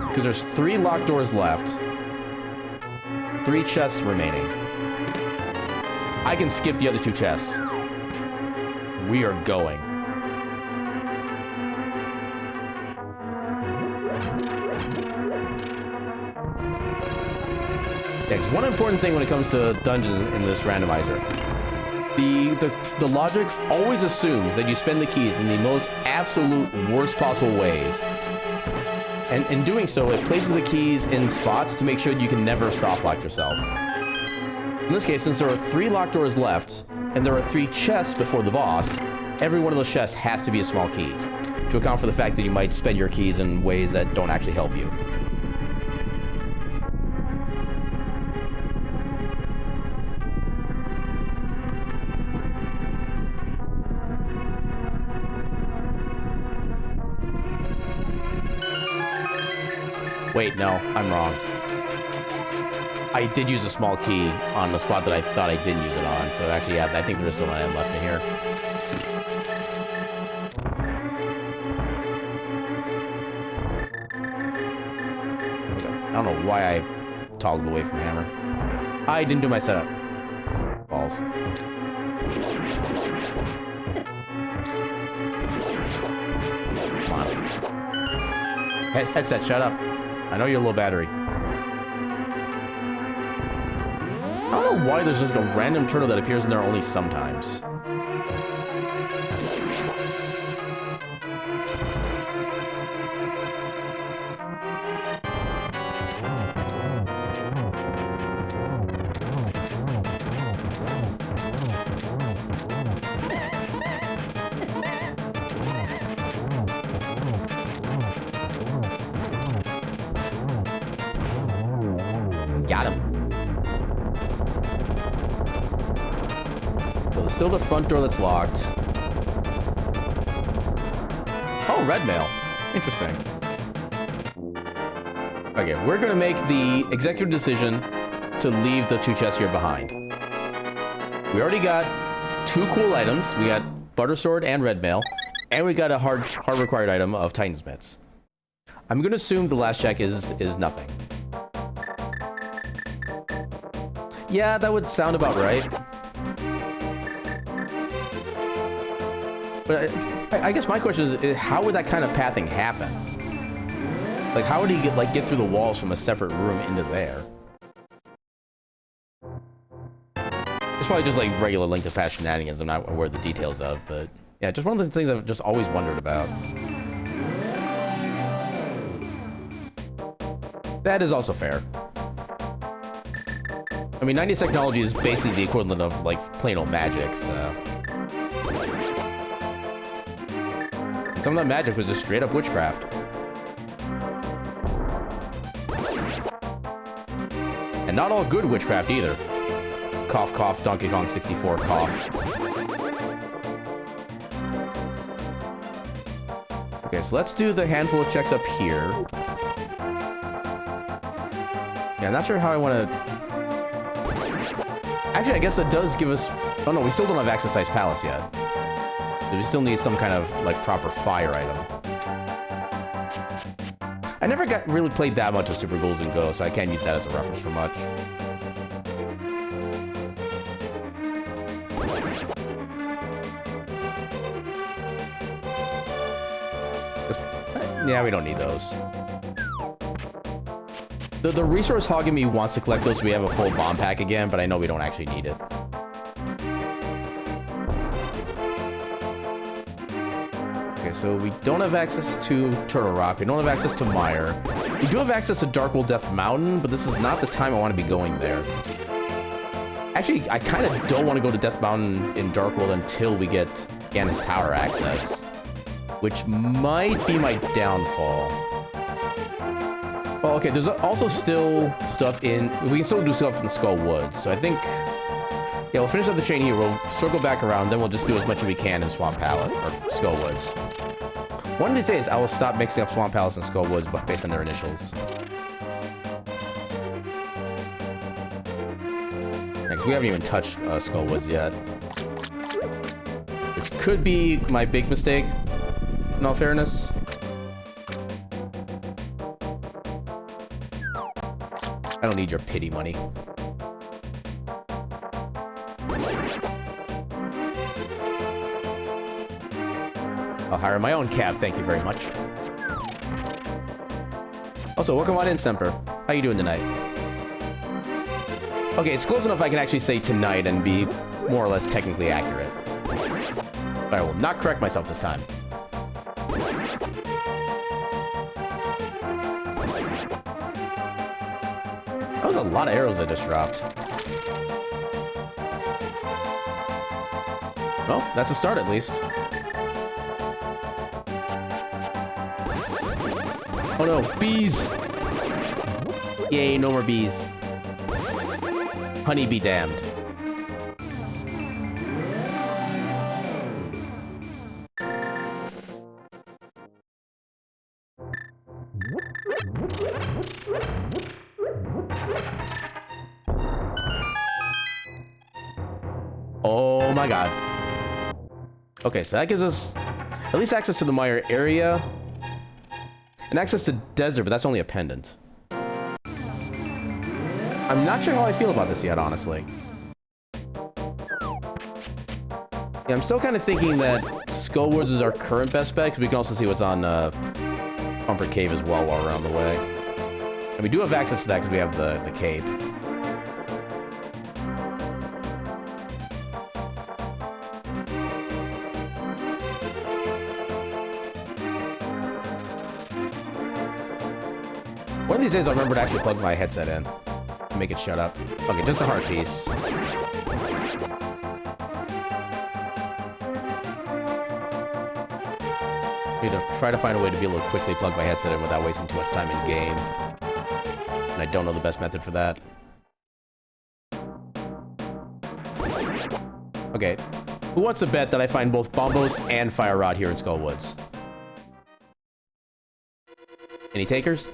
because there's 3 locked doors left. 3 chests remaining. I can skip the other 2 chests. We are going. Next, one important thing when it comes to dungeons in this randomizer. The logic always assumes that you spend the keys in the most absolute worst possible ways. And in doing so, it places the keys in spots to make sure that you can never soft lock yourself. In this case, since there are 3 locked doors left, and there are 3 chests before the boss, every one of those chests has to be a small key, to account for the fact that you might spend your keys in ways that don't actually help you. Wait, no, I'm wrong. I did use a small key on the spot that I thought I didn't use it on, so actually, yeah, I think there is still an end left in here. I don't know why I toggled away from hammer. I didn't do my setup. Balls. Come on. Headset, shut up. I know you're low battery. I don't know why there's just a random turtle that appears in there only sometimes. Got him. So there's still the front door that's locked. Oh, red mail. Interesting. Okay, we're gonna make the executive decision to leave the 2 chests here behind. We already got 2 cool items. We got butter sword and red mail, and we got a hard required item of Titan's mitts. I'm gonna assume the last check is nothing. Yeah, that would sound about right. But I guess my question is how would that kind of pathing happen? Like, how would he get through the walls from a separate room into there? It's probably just like regular Link to Past shenanigans I'm not aware of the details of, but yeah, just one of the things I've just always wondered about. That is also fair. I mean, 90s technology is basically the equivalent of, like, plain old magic, so... Some of that magic was just straight up witchcraft. And not all good witchcraft either. Cough, cough, Donkey Kong 64, cough. Okay, so let's do the handful of checks up here. Yeah, I'm not sure how I want to... Actually, I guess that does give us... Oh no, we still don't have access to Ice Palace yet. So we still need some kind of, like, proper fire item. I never really played that much of Super Ghouls and Ghosts, so I can't use that as a reference for much. Yeah, we don't need those. The resource hog in me wants to collect those so we have a full bomb pack again, but I know we don't actually need it. Okay, so we don't have access to Turtle Rock. We don't have access to Mire. We do have access to Darkwold Death Mountain, but this is not the time I want to be going there. Actually, I kind of don't want to go to Death Mountain in Darkwold until we get Ganon's Tower access, which might be my downfall. Well, okay, there's also still stuff in... We can still do stuff in Skull Woods, so I think... Yeah, we'll finish up the chain here, we'll circle back around, then we'll just do as much as we can in Swamp Palace, or Skull Woods. One of these days, I will stop mixing up Swamp Palace and Skull Woods based on their initials. Because we haven't even touched Skull Woods yet. Which could be my big mistake, in all fairness. I don't need your pity money. I'll hire my own cab, thank you very much. Also, welcome on in, Semper. How you doing tonight? Okay, it's close enough I can actually say tonight and be more or less technically accurate. But I will not correct myself this time. That was a lot of arrows that just dropped. Well, that's a start at least. Oh no, bees! Yay, no more bees. Honey be damned. Oh my god. Okay, so that gives us at least access to the Mire area. And access to desert, but that's only a pendant. I'm not sure how I feel about this yet, honestly. Yeah, I'm still kind of thinking that Skullwoods is our current best bet, because we can also see what's on Comfort Cave as well while we're on the way. And we do have access to that because we have the cape. One of these days I'll remember to actually plug my headset in. Make it shut up. Okay, just the heart piece. Need to try to find a way to be able to quickly plug my headset in without wasting too much time in game. And I don't know the best method for that. Okay. Who wants to bet that I find both Bombos and Fire Rod here in Skullwoods? Any takers?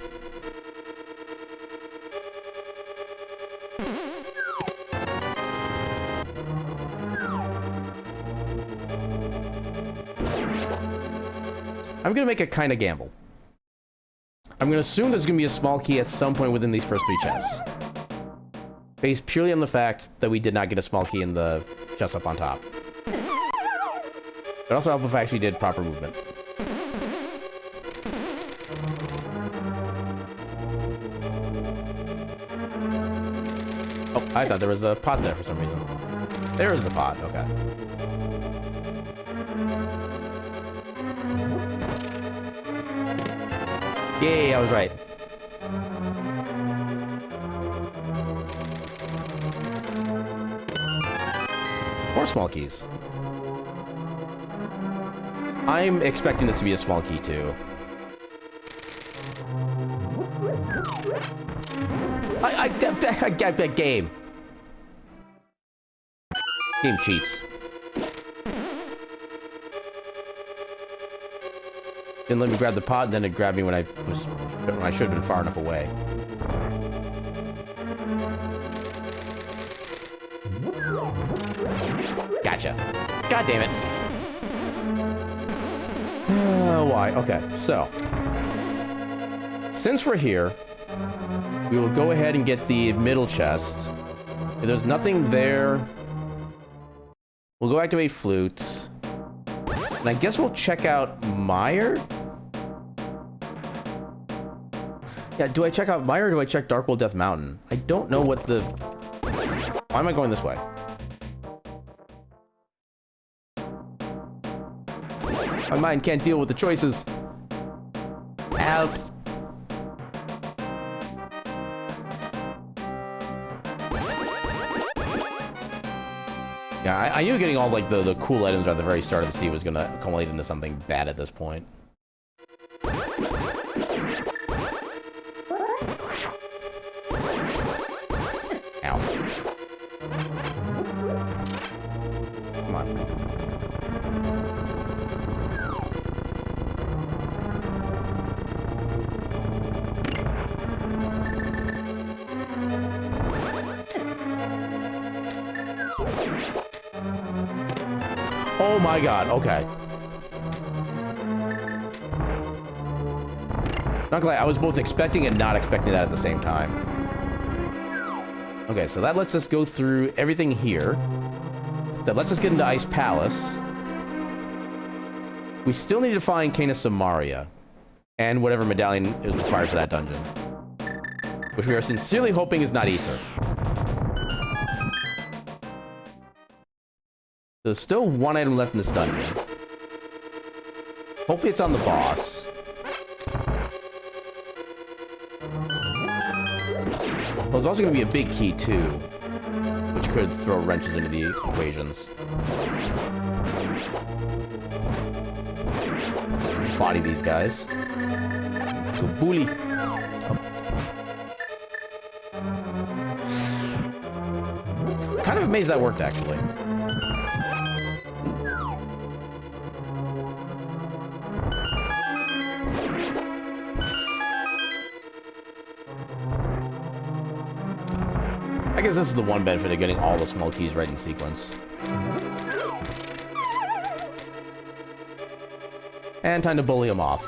I'm gonna make a kind of gamble. I'm gonna assume there's gonna be a small key at some point within these first 3 chests. Based purely on the fact that we did not get a small key in the chest up on top. It also helped if I actually did proper movement. Oh, I thought there was a pot there for some reason. There is the pot, okay. Yay, I was right. More small keys. I'm expecting this to be a small key too. I got that game. Game cheats. Didn't let me grab the pot, and then it grabbed me when I should have been far enough away. Gotcha. God damn it. Why? Okay, so since we're here, we will go ahead and get the middle chest. If there's nothing there, we'll go activate flute. And I guess we'll check out Mire? Yeah, do I check out Mire or do I check Darkwold Death Mountain? I don't know what the... Why am I going this way? My mind can't deal with the choices. Help! Yeah, I knew getting all like the cool items at the very start of the sea was gonna accumulate into something bad at this point. Ow. Come on. Oh my god, okay. Not gonna lie, I was both expecting and not expecting that at the same time. Okay, so that lets us go through everything here. That lets us get into Ice Palace. We still need to find Canis Samaria. And whatever medallion is required for that dungeon. Which we are sincerely hoping is not Ether. There's still one item left in this dungeon. Hopefully it's on the boss. Well, there's also going to be a big key, too. Which could throw wrenches into the equations. Body these guys. Go bully. Kind of amazed that worked, actually. I guess this is the one benefit of getting all the small keys right in sequence. And time to bully him off.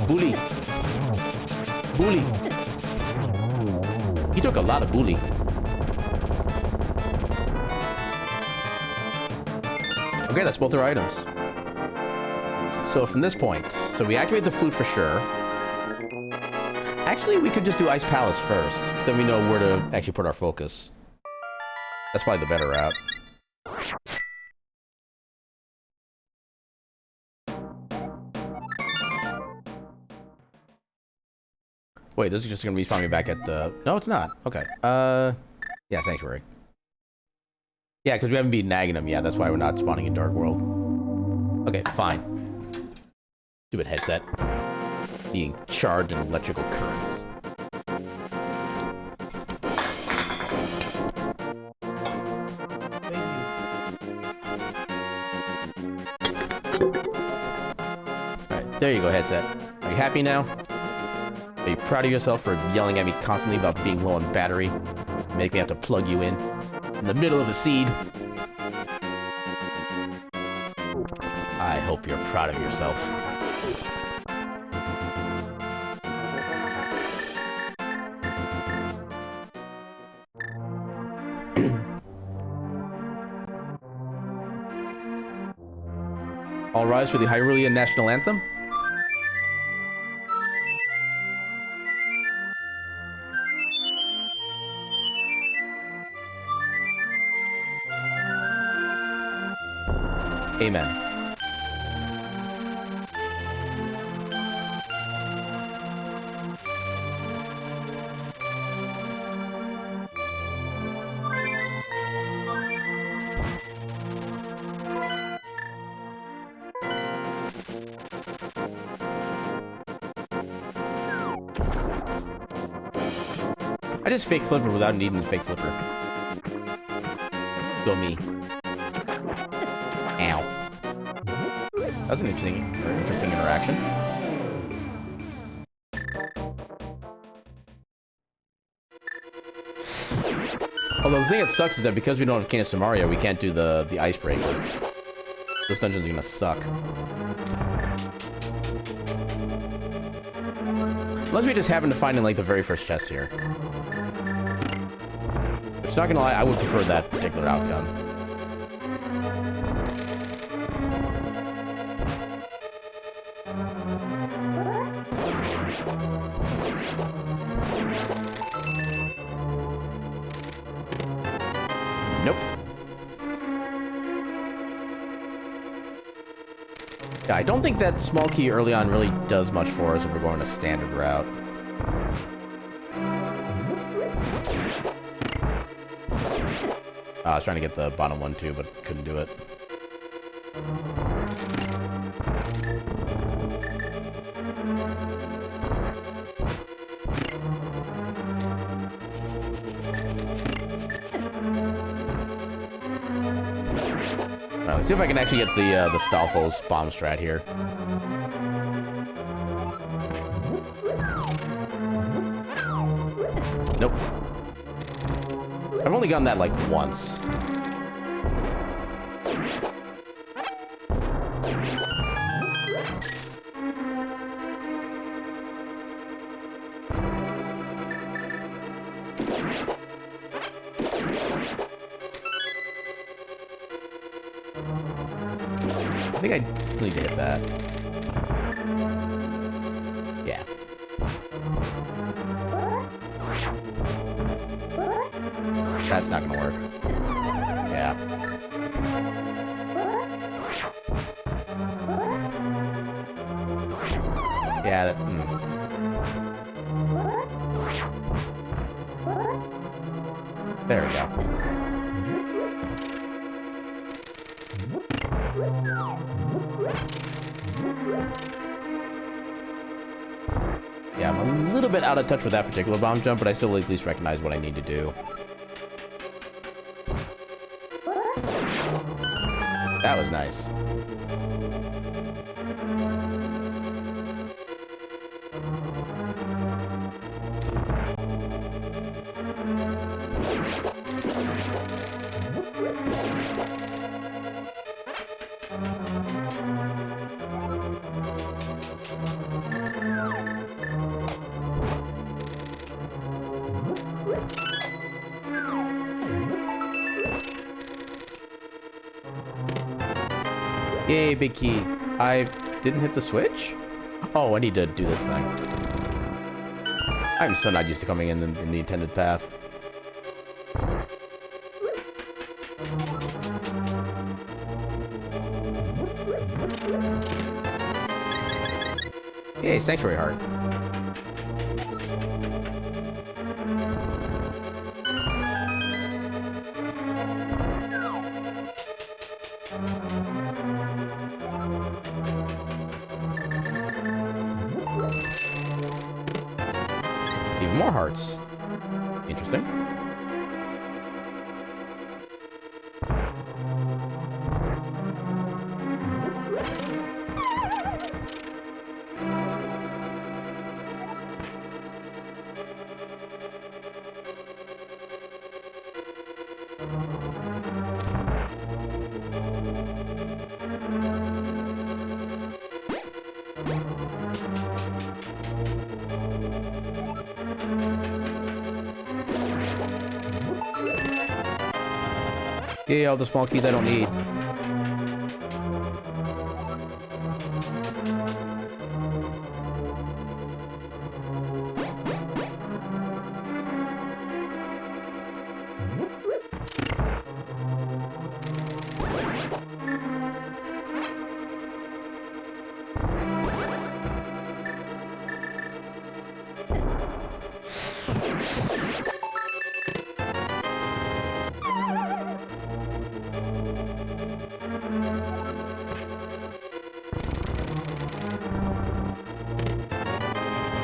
Bully. Bully. He took a lot of bully. Okay, that's both our items. So from this point, so we activate the flute for sure. Actually, we could just do Ice Palace first, so then we know where to actually put our focus. That's probably the better route. Wait, this is just gonna respawn me back at the... No, it's not. Okay. Yeah, Sanctuary. Yeah, because we haven't beaten Aghanim yet. That's why we're not spawning in Dark World. Okay, fine. Stupid headset. Being charged in electrical currents. Alright, there you go, headset. Are you happy now? Are you proud of yourself for yelling at me constantly about being low on battery? Make me have to plug you in the middle of a seed. I hope you're proud of yourself. All rise for the Hyrulean National Anthem. Amen. I just fake flipper without needing to fake flipper. Go me. Ow. That was an interesting interaction. Although the thing that sucks is that because we don't have Canis Samaria, we can't do the icebreaker. This dungeon's gonna suck. Unless we just happen to find in like the very first chest here. Which, not gonna lie, I would prefer that particular outcome. Nope. Yeah, I don't think that small key early on really does much for us if we're going a standard route. I was trying to get the bottom one too, but couldn't do it. Alright, let's see if I can actually get the Stalfos bomb strat here. Nope. I've only gotten that like once. I think I still need to hit that. Yeah. That's not gonna work. Yeah. Yeah, that, There we go. Yeah, I'm a little bit out of touch with that particular bomb jump, but I still at least recognize what I need to do. That was nice. Yay, big key. I didn't hit the switch? Oh, I need to do this thing. I'm so not used to coming in the intended path. Yay, Sanctuary Heart. Even more hearts. Interesting. Yay, all the small keys I don't need.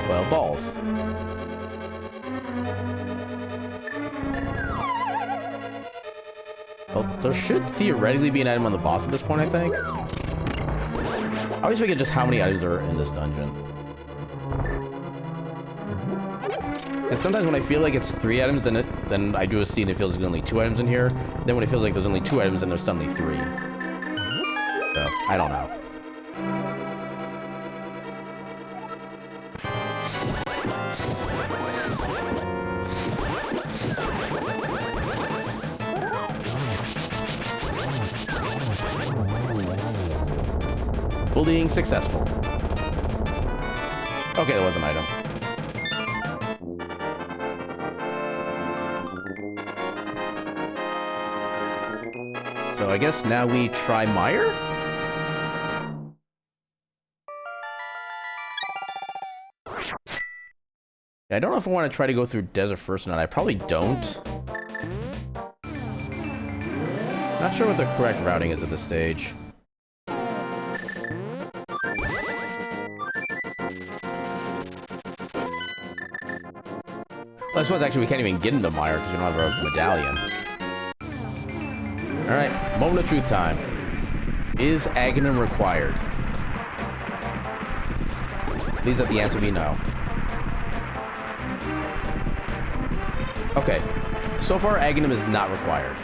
Well, balls. Well, there should theoretically be an item on the boss at this point, I think. I always forget just how many items are in this dungeon. Because sometimes when I feel like it's 3 items, then I do a scene and it feels like there's only 2 items in here. Then when it feels like there's only 2 items, then there's suddenly 3. So, I don't know. Bullying successful. Okay, that was an item. So I guess now we try Meyer? I don't know if I want to try to go through Desert first or not. I probably don't. Not sure what the correct routing is at this stage. Well, I suppose actually we can't even get into Meyer because we don't have a medallion. Alright, moment of truth time. Is Aghanim required? Please let the answer be no. Okay, so far Aghanim is not required.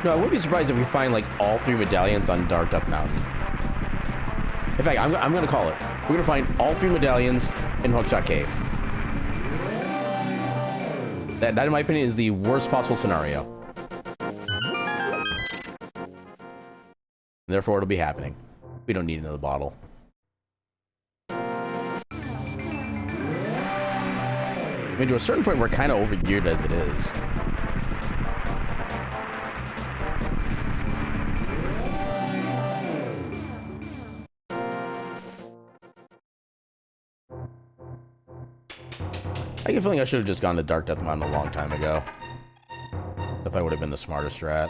No, I wouldn't be surprised if we find like all 3 medallions on Dark Death Mountain. In fact, I'm gonna call it. We're gonna find all 3 medallions in Hookshot Cave. That in my opinion, is the worst possible scenario. Therefore, it'll be happening. We don't need another bottle. I mean, to a certain point, we're kind of overgeared as it is. I get a feeling I should have just gone to Dark Death Mountain a long time ago. If I would have been the smarter strat.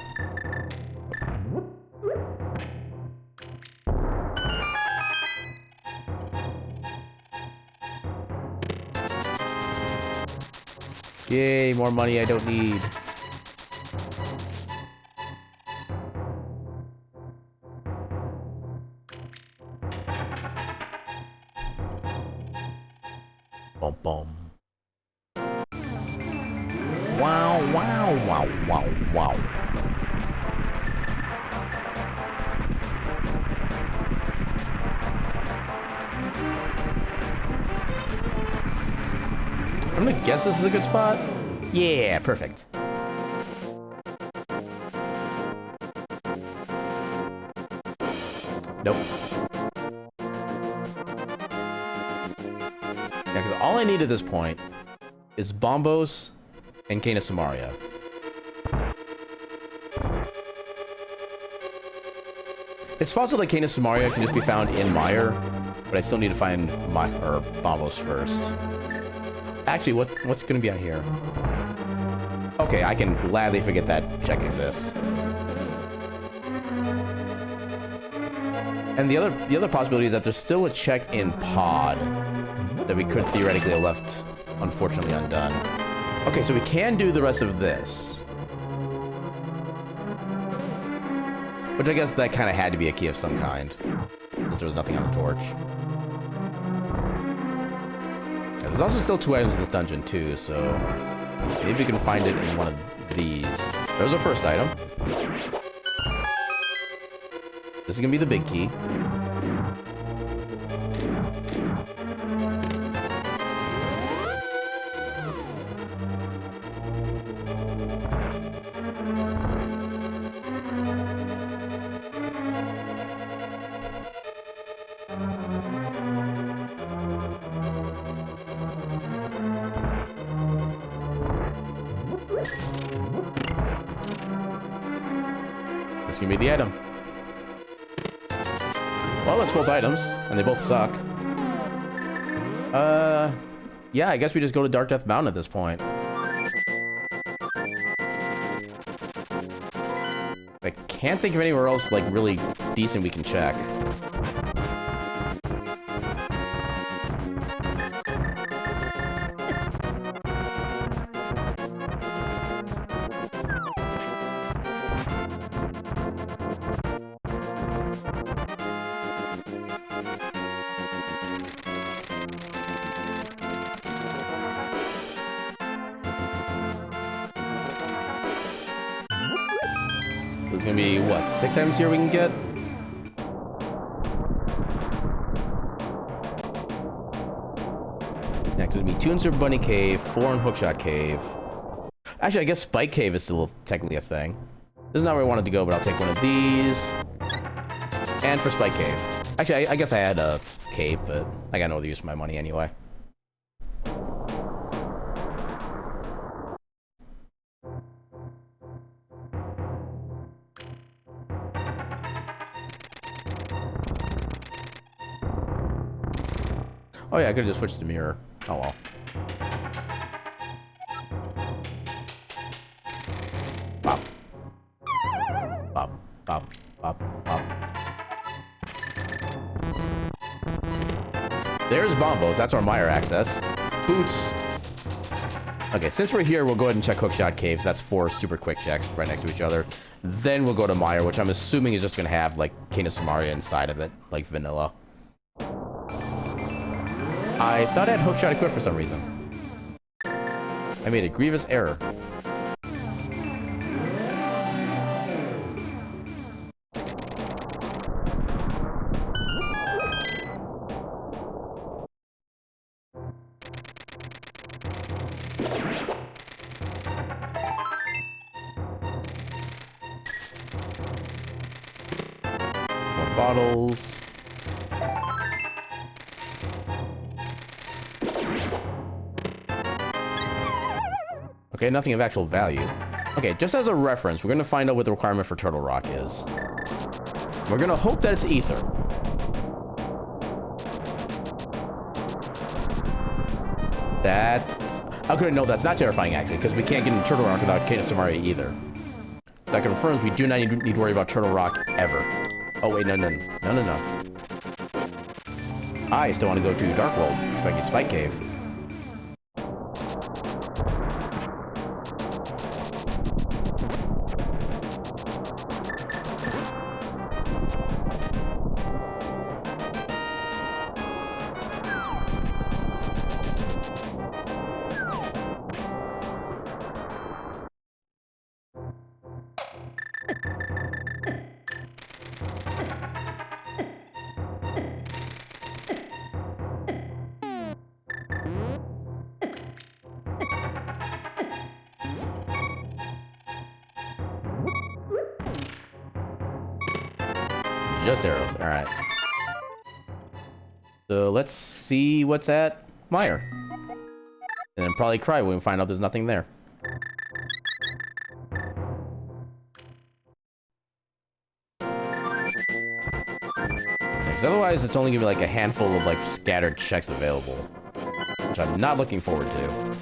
Yay, more money I don't need. Bum bum. Wow, wow, wow, wow, wow. I'm gonna guess this is a good spot. Yeah, perfect. Nope. Yeah, because all I need at this point is Bombos and Cane of Samaria. It's possible that Cane of Samaria can just be found in Mire, but I still need to find Bombos first. Actually, what's going to be out here? Okay, I can gladly forget that check exists. And the other possibility is that there's still a check in Pod that we could theoretically have left, unfortunately, undone. Okay, so we can do the rest of this. Which I guess that kind of had to be a key of some kind, because there was nothing on the torch. Yeah, there's also still 2 items in this dungeon too, so maybe we can find it in one of these. There's our first item. This is gonna be the big key. This can be the item. Well, it's both items, and they both suck. Yeah, I guess we just go to Dark Death Mountain at this point. I can't think of anywhere else, like, really decent we can check. There's gonna be, what, 6 items here we can get? Next would be 2 in Super Bunny Cave, 4 in Hookshot Cave. Actually, I guess Spike Cave is still technically a thing. This is not where I wanted to go, but I'll take one of these. And for Spike Cave. Actually, I guess I had a cape, but I got no other use for my money anyway. Oh yeah, I could have just switched to mirror. Oh well. Bop. Bop, bop, bop, bop. There's Bombos. That's our Mire access. Boots. Okay, since we're here, we'll go ahead and check Hookshot Caves. That's 4 super quick checks right next to each other. Then we'll go to Mire, which I'm assuming is just going to have, like, Cane of Samaria inside of it, like vanilla. I thought I had Hookshot equipped for some reason. I made a grievous error. bottles. Okay, nothing of actual value. Okay, just as a reference, we're gonna find out what the requirement for Turtle Rock is. We're gonna hope that it's ether. Okay, no, that's not terrifying actually, because we can't get into Turtle Rock without Kate Samari either. So that confirms we do not need to worry about Turtle Rock ever. Oh wait, no. I still want to go to Dark World if I get Spike Cave. Just arrows, alright. So let's see what's at Meyer. And then probably cry when we find out there's nothing there. Because otherwise it's only gonna be like a handful of like scattered checks available. Which I'm not looking forward to.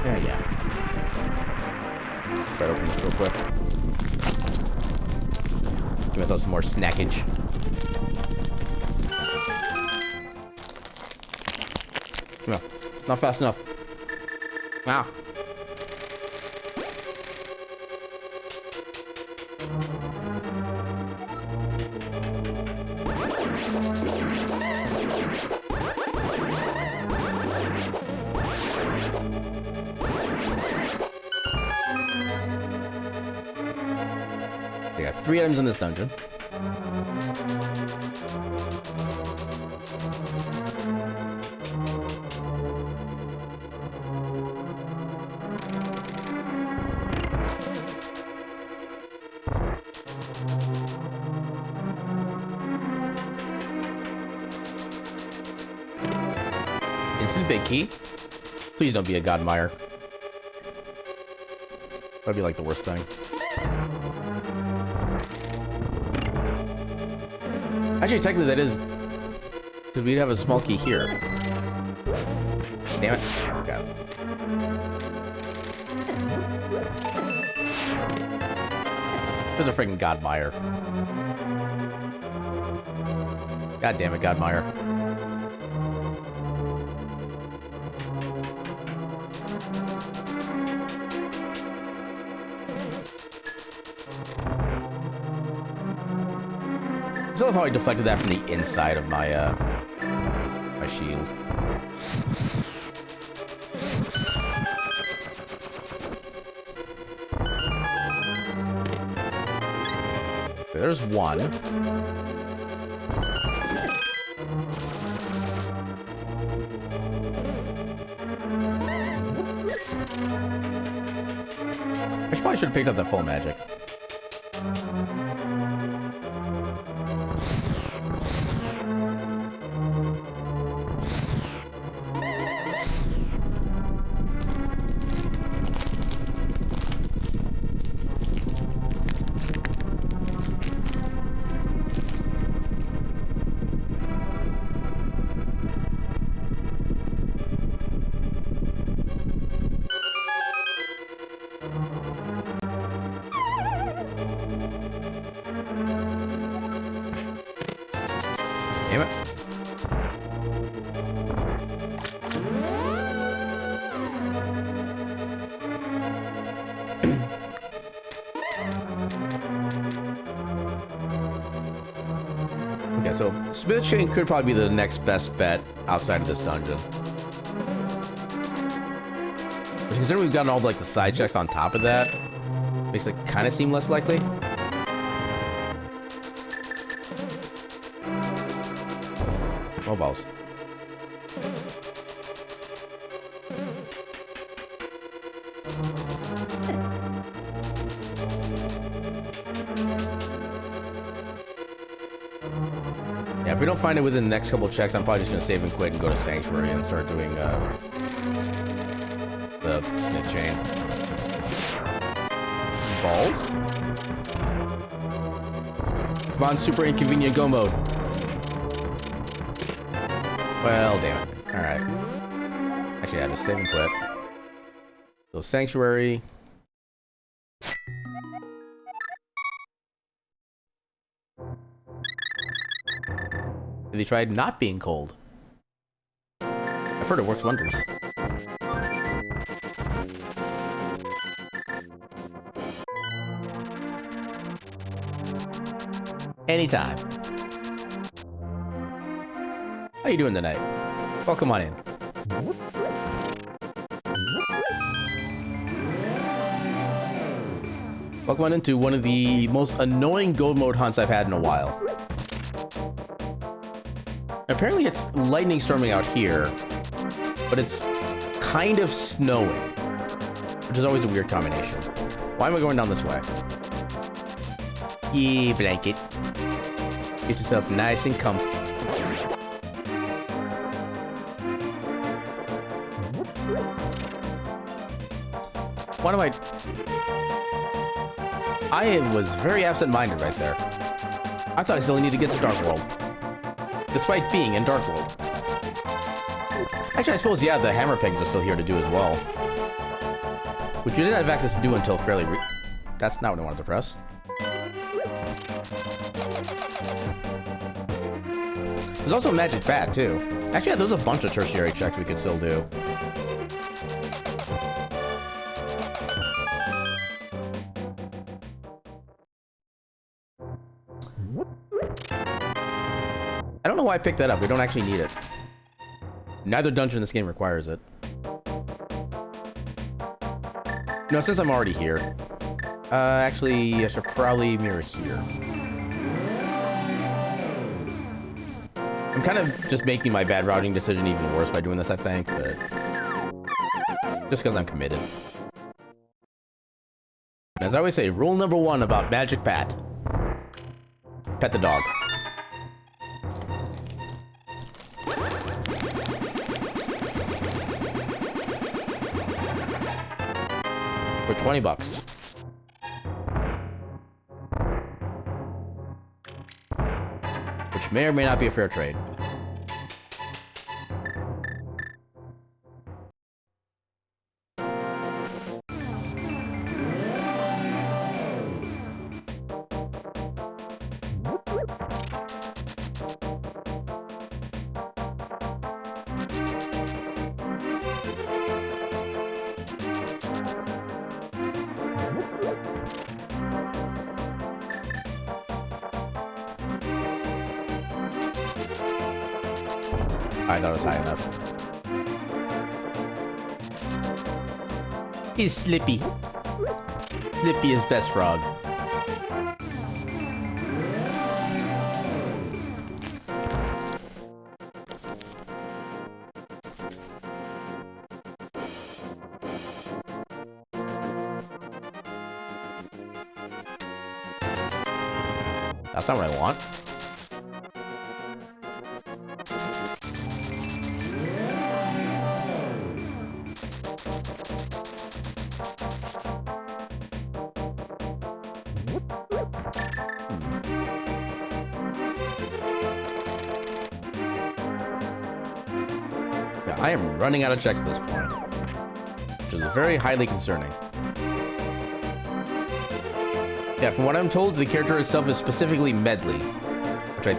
Yeah. Try to open this real quick. Give myself some more snackage. No, not fast enough. Ah. They got 3 items in this dungeon. Instant big key. Please don't be a Godmire. That'd be like the worst thing. Actually, technically that is... because we'd have a small key here. Damn it. Got it. There's a freaking Godmire. God damn it, Godmire. I love how I deflected that from the inside of my my shield. Okay, there's one. I probably should have picked up the full magic. Damn it. Okay, so Smith Chain could probably be the next best bet outside of this dungeon. Considering we've gotten all like the side checks on top of that, makes it kind of seem less likely. Oh balls. Yeah, if we don't find it within the next couple checks, I'm probably just gonna save and quit and go to Sanctuary and start doing the Smith chain. Balls? Come on, super inconvenient go mode. Well, damn it. Alright. Actually, I just save and quit. So, Sanctuary. Have you tried not being cold? I've heard it works wonders. Anytime. How you doing tonight? Welcome on in. Welcome on into one of the most annoying gold mode hunts I've had in a while. Apparently it's lightning storming out here, but it's kind of snowing, which is always a weird combination. Why am I going down this way? Yeah, blanket. Get yourself nice and comfy. What am I was very absent-minded right there. I thought I still needed to get to Dark World, despite being in Dark World. Actually, I suppose, yeah, the hammer pegs are still here to do as well. Which you didn't have access to do until fairly That's not what I wanted to press. There's also a magic bat, too. Actually, yeah, there's a bunch of tertiary checks we could still do. I don't know why I picked that up. We don't actually need it. Neither dungeon in this game requires it. No, since I'm already here. Actually, I should probably mirror here. I'm kind of just making my bad routing decision even worse by doing this, I think, but... just because I'm committed. As I always say, rule number 1 about Magic Bat. Pet the dog. For 20 bucks. Which may or may not be a fair trade. I thought it was high enough. He's Slippy. Slippy is best frog. That's not what I want. I am running out of checks at this point, which is very highly concerning. Yeah, from what I'm told, the character itself is specifically Medley, which I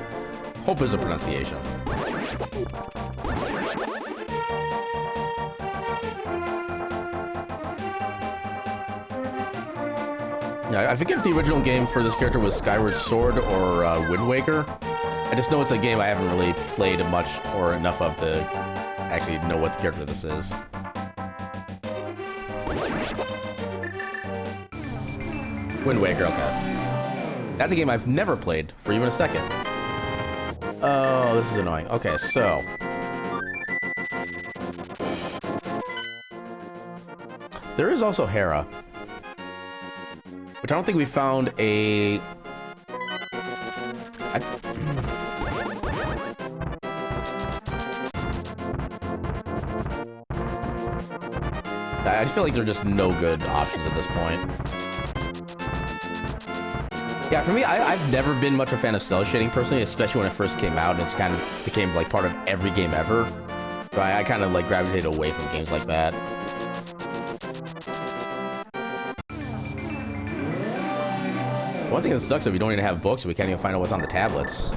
hope is a pronunciation. Yeah, I forget if the original game for this character was Skyward Sword or Wind Waker. I just know it's a game I haven't really played much or enough of to actually know what the character this is. Wind Waker, okay. That's a game I've never played for even a second. Oh, this is annoying. Okay, so... there is also Hera. Which I don't think we found a... I feel like there are just no good options at this point. Yeah, for me, I've never been much a fan of cell shading personally, especially when it first came out and it kind of became like part of every game ever. So I kind of like gravitated away from games like that. One thing that sucks is we don't even have books, so we can't even find out what's on the tablets.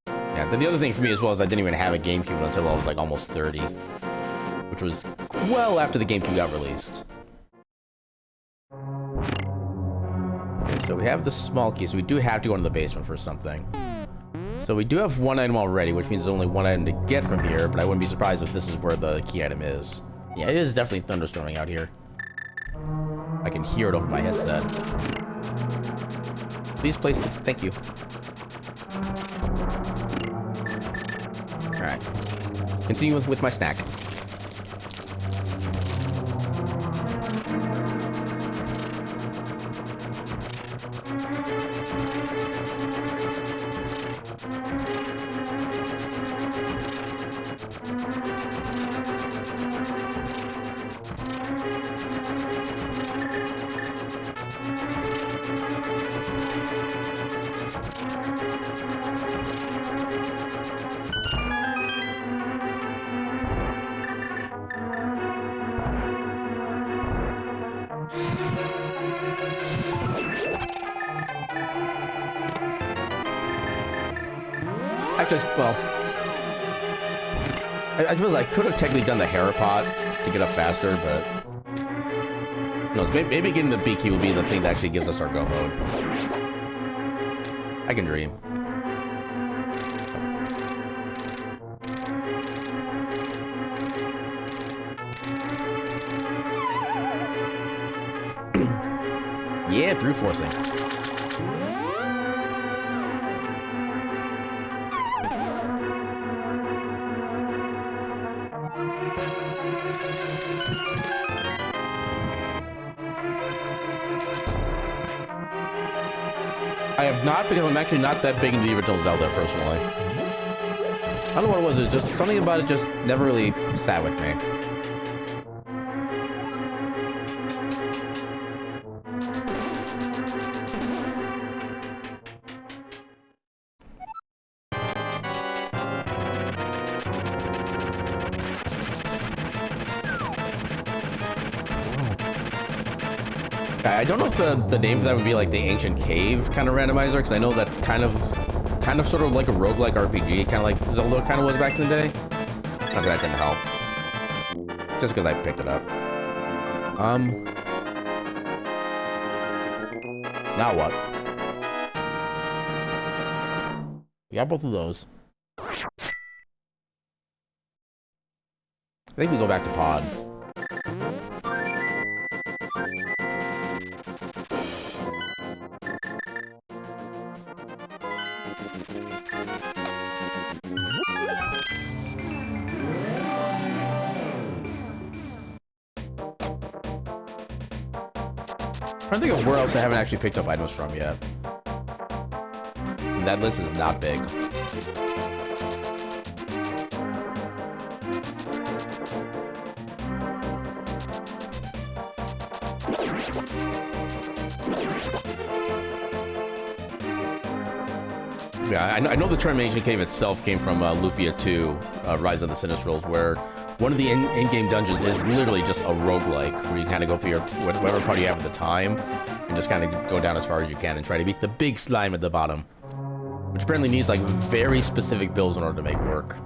Yeah, then the other thing for me as well is I didn't even have a GameCube until I was like almost 30. Which was well after the GameCube got released. Okay, so we have the small key, so we do have to go into the basement for something. So we do have one item already, which means there's only one item to get from here, but I wouldn't be surprised if this is where the key item is. Yeah, it is definitely thunderstorming out here. I can hear it over my headset. Please place the... thank you. Alright. Continue with my snack. I suppose I could have technically done the Hera pot to get up faster, but... no, maybe getting the B key will be the thing that actually gives us our go mode. I can dream. Yeah, brute forcing. I have not, because I'm actually not that big into the original Zelda, personally. I don't know what it was, it's just something about it just never really sat with me. I don't know if the name for that would be like the Ancient Cave kind of randomizer, because I know that's kind of sort of like a roguelike RPG, kind of like Zelda kind of was back in the day. Not that didn't help. Just because I picked it up. Now what? We got both of those. I think we go back to Pod. I'm trying to think of where else I haven't actually picked up items from yet. And that list is not big. Yeah, I know the Termination Cave itself came from Lufia 2, Rise of the Sinistrals, where one of the in-game dungeons is literally just a roguelike, where you kind of go for your whatever party you have at the time, and just kind of go down as far as you can and try to beat the big slime at the bottom. Which apparently needs like very specific builds in order to make work.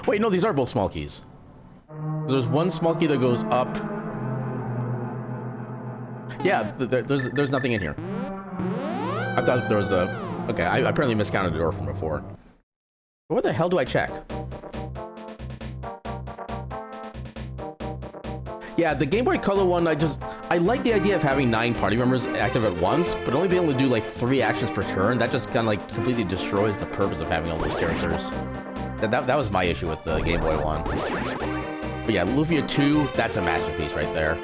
Wait, no, these are both small keys. There's one small key that goes up. Yeah, there's nothing in here. I thought there was a... Okay, I apparently miscounted the door from before. Where the hell do I check? Yeah, the Game Boy Color one, I like the idea of having 9 party members active at once, but only being able to do like 3 actions per turn. That just kind of like completely destroys the purpose of having all those characters. That was my issue with the Game Boy one. But yeah, Lufia 2, that's a masterpiece right there.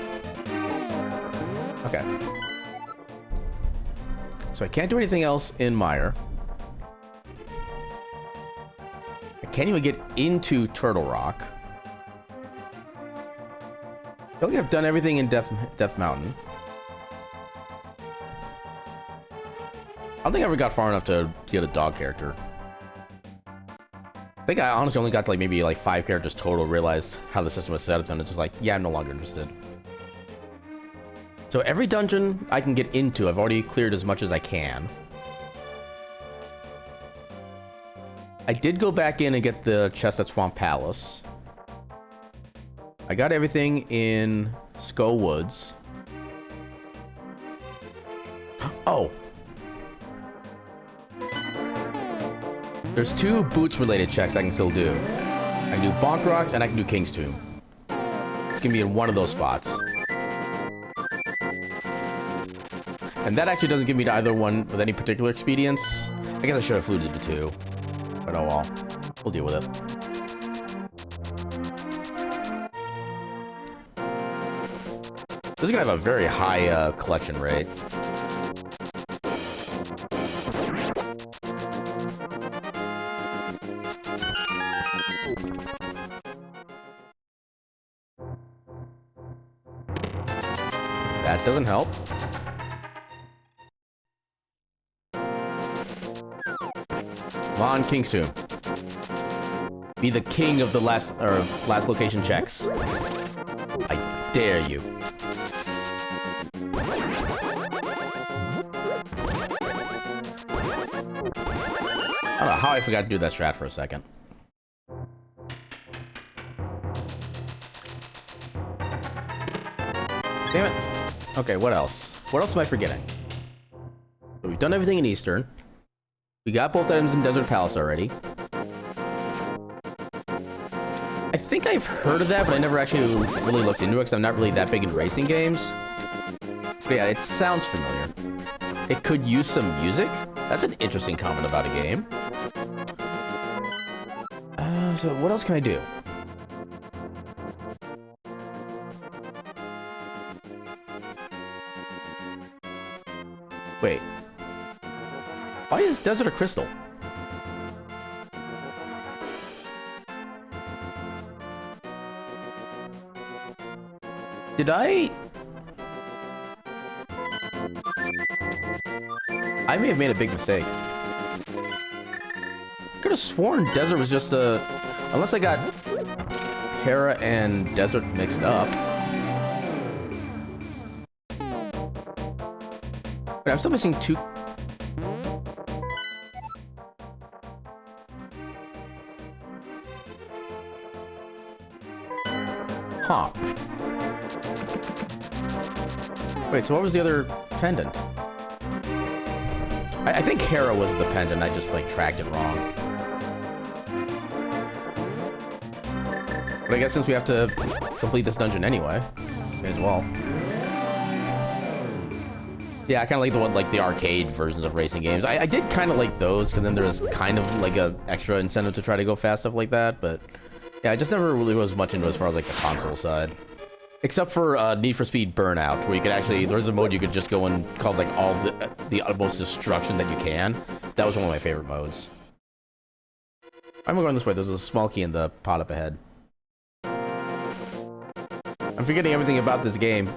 Okay. So I can't do anything else in Mire. I can't even get into Turtle Rock. I feel like I've done everything in Death Mountain. I don't think I ever got far enough to get a dog character. I think I honestly only got to like maybe like 5 characters total, realized how the system was set up, and it's just like, yeah, I'm no longer interested. So every dungeon I can get into, I've already cleared as much as I can. I did go back in and get the chest at Swamp Palace. I got everything in Skull Woods. Oh! There's 2 boots-related checks I can still do. I can do Bonk Rocks and I can do King's Tomb. It's gonna be in one of those spots. And that actually doesn't give me to either one with any particular expedience. I guess I should have fluted the 2. But oh well. We'll deal with it. This is gonna have a very high collection rate. That doesn't help. Come on, King's Tomb. Be the king of the last location checks. I dare you. I don't know how I forgot to do that strat for a second. Damn it. Okay, what else? What else am I forgetting? So we've done everything in Eastern. We got both items in Desert Palace already. I think I've heard of that, but I never actually really looked into it because I'm not really that big in racing games. But yeah, it sounds familiar. It could use some music? That's an interesting comment about a game. So what else can I do? Wait. Why is Desert a crystal? Did I may have made a big mistake. Could have sworn Desert was just a... Unless I got Hera and Desert mixed up. But I'm still missing 2... Huh. Wait, so what was the other pendant? I think Hera was the pendant, I just like tracked it wrong. But I guess since we have to complete this dungeon anyway, may as well. Yeah, I kind of like the one, like the arcade versions of racing games. I did kind of like those, because then there's kind of like a extra incentive to try to go fast, stuff like that. But yeah, I just never really was much into it as far as like the console side. Except for Need for Speed Burnout, where you could actually, there's a mode you could just go and cause like all the utmost destruction that you can. That was one of my favorite modes. I'm going this way, there's a small key in the pot up ahead. I'm forgetting everything about this game.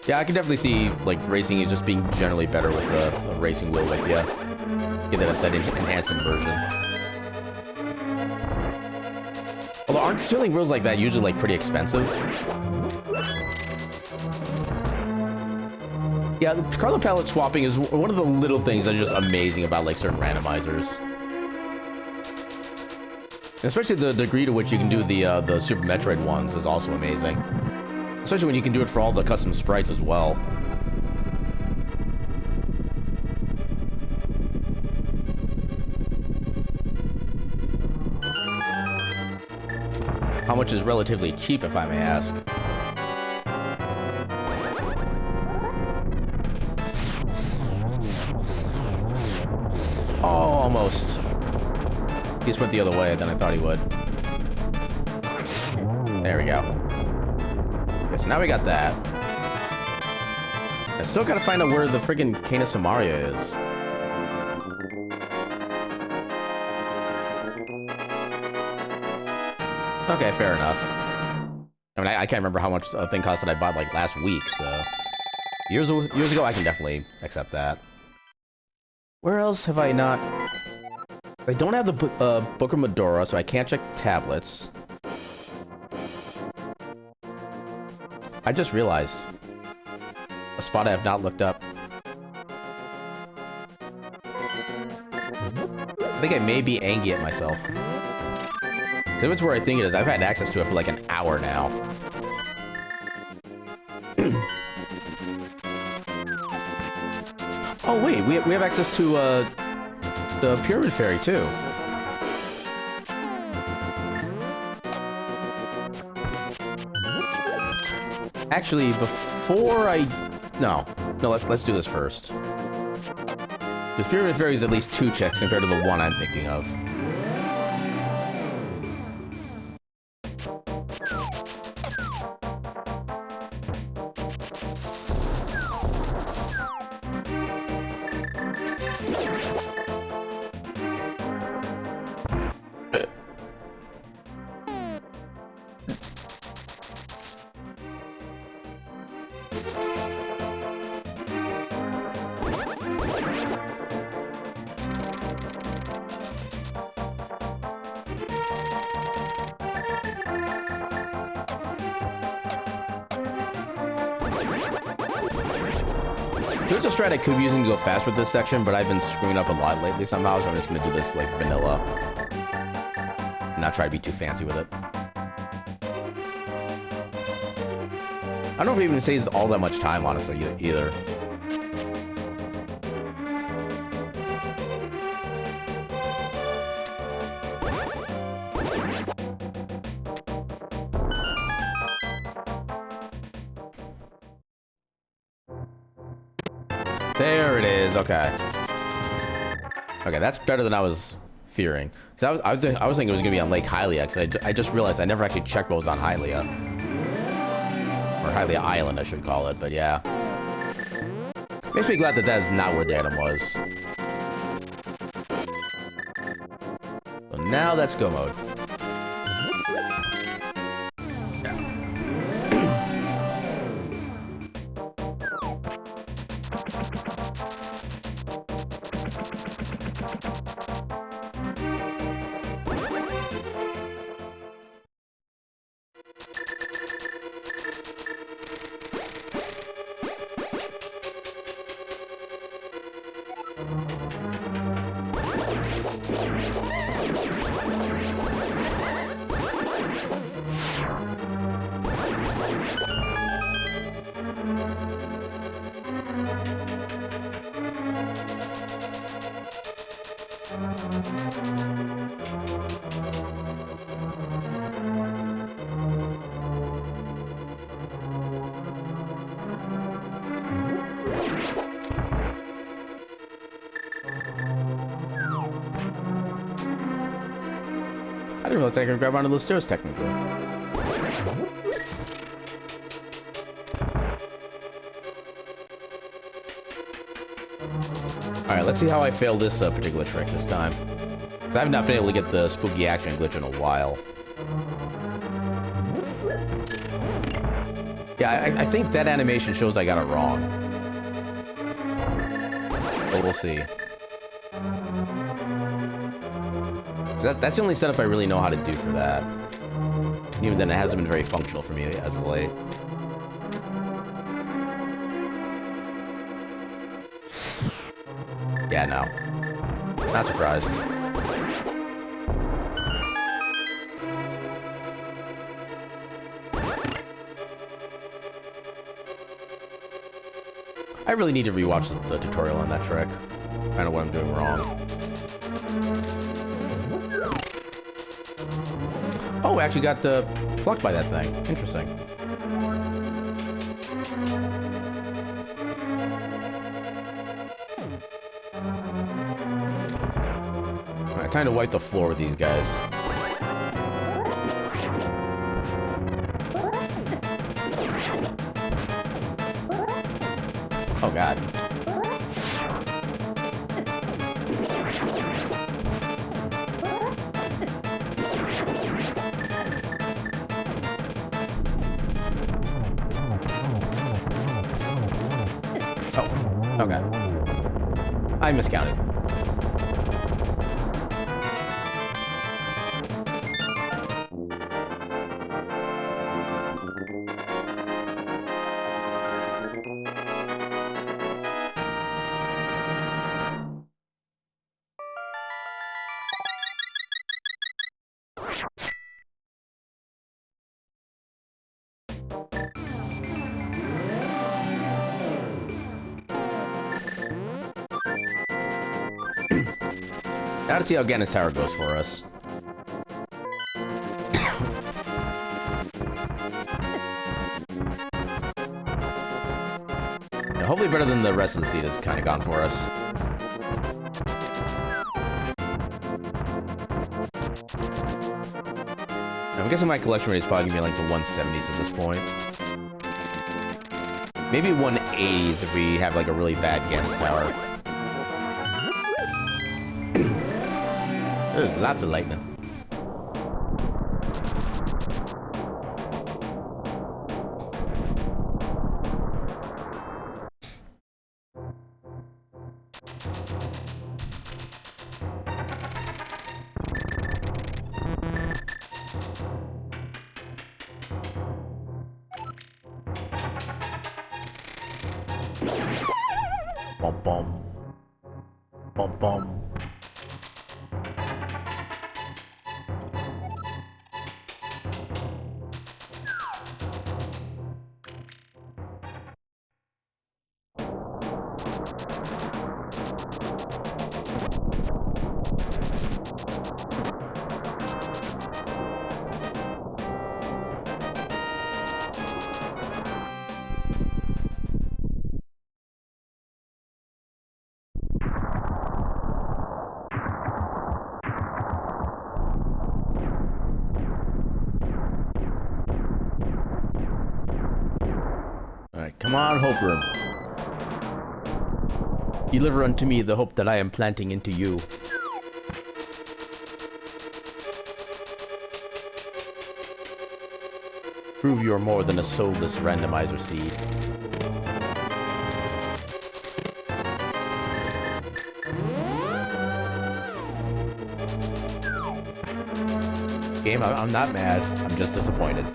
Yeah, I can definitely see, like, racing is just being generally better with the racing wheel with you. Get that enhanced version. Although, aren't steering wheels like that usually, like, pretty expensive? Yeah, the color palette swapping is one of the little things that's just amazing about like certain randomizers. And especially the degree to which you can do the Super Metroid ones is also amazing. Especially when you can do it for all the custom sprites as well. How much is relatively cheap, if I may ask? Oh, almost. He just went the other way than I thought he would. There we go. Okay, so now we got that. I still gotta find out where the friggin' Cane of Samaria is. Okay, fair enough. I mean, I can't remember how much a thing cost that I bought like last week, so... Years ago, I can definitely accept that. Where else have I not... I don't have the Book of Medora, so I can't check tablets. I just realized a spot I have not looked up. I think I may be angry at myself. So if it's where I think it is, I've had access to it for like an hour now. Oh wait, we have access to the Pyramid Fairy too. Actually, before I... No, let's do this first. Because Pyramid Fairy is at least 2 checks compared to the one I'm thinking of. There's a strat I could be using to go fast with this section, but I've been screwing up a lot lately somehow, so I'm just gonna do this like vanilla. And not try to be too fancy with it. I don't know if it even saves all that much time, honestly, either. There it is. Okay. Okay, that's better than I was fearing. Because I was thinking it was gonna be on Lake Hylia. Because I just realized I never actually checked what was on Hylia, or Hylia Island, I should call it. But yeah, makes me glad that that is not where the item was. So now that's go mode. I didn't realize I could grab onto those stairs technically. Alright, let's see how I fail this particular trick this time. Because I've not been able to get the spooky action glitch in a while. Yeah, I think that animation shows I got it wrong. But we'll see. That's the only setup I really know how to do for that. Even then, it hasn't been very functional for me as of late. Yeah, no. Not surprised. I really need to rewatch the tutorial on that trick. I don't know what I'm doing wrong. Oh, I actually got plucked by that thing. Interesting. Alright, time to wipe the floor with these guys. Oh god. Oh, okay. I miscounted. Now to see how Ganon's Tower goes for us. Yeah, hopefully better than the rest of the seed has kind of gone for us. I'm guessing my collection rate is probably going to be like the 170s at this point. Maybe 180s if we have like a really bad Ganon's Tower. There's lots of lightning. Bum bum. Bum bum. Come on, Hope Room. Deliver unto me the hope that I am planting into you. Prove you are more than a soulless randomizer seed. Game, I'm not mad. I'm just disappointed.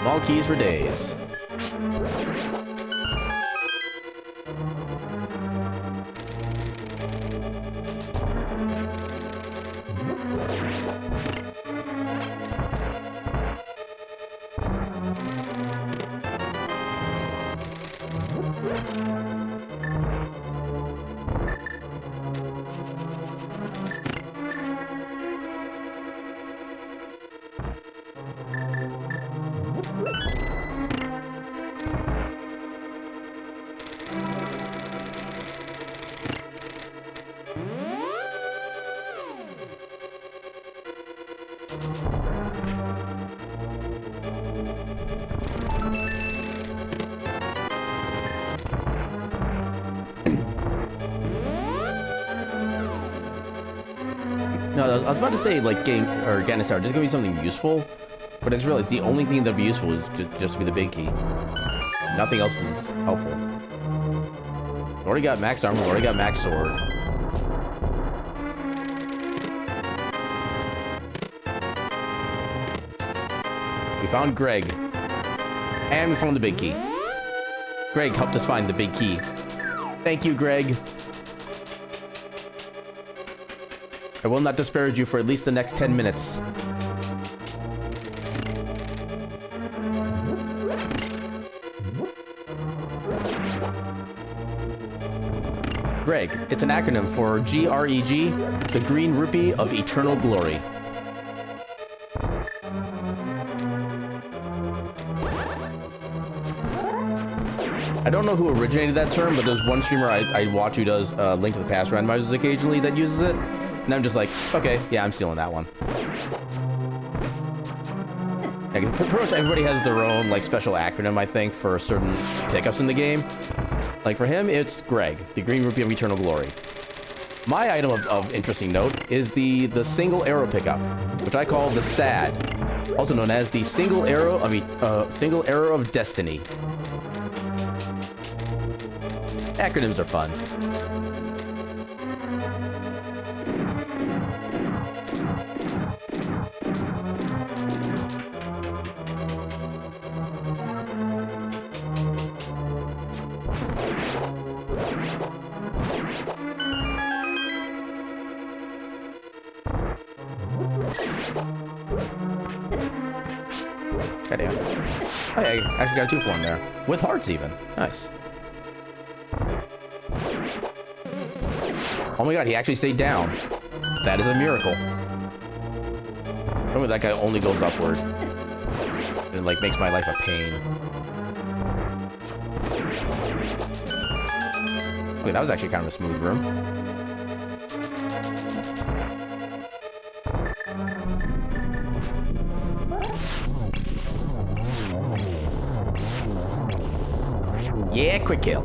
Small keys for days. No, I was about to say, like, getting a star, just give me something useful. But it's really, it's the only thing that'd be useful is just to be the big key. Nothing else is helpful. We already got max armor, we already got max sword. We found Greg. And we found the big key. Greg helped us find the big key. Thank you, Greg. I will not disparage you for at least the next 10 minutes. Greg, it's an acronym for GREG, the Green Rupee of Eternal Glory. I don't know who originated that term, but there's one streamer I watch who does Link to the Past randomizers occasionally that uses it. And I'm just like, okay, yeah, I'm stealing that one. Yeah, pretty much everybody has their own like special acronym, I think, for certain pickups in the game. Like for him, it's Greg, the Green Rupee of Eternal Glory. My item of interesting note is the single arrow pickup, which I call the SAD, also known as the single arrow of destiny. Acronyms are fun. Goddamn. Oh yeah, I actually got a 2-for-1 there. With hearts even. Nice. Oh my god, he actually stayed down. That is a miracle. Remember, that guy only goes upward. And it, like, makes my life a pain. Okay, that was actually kind of a smooth room. Yeah, quick kill.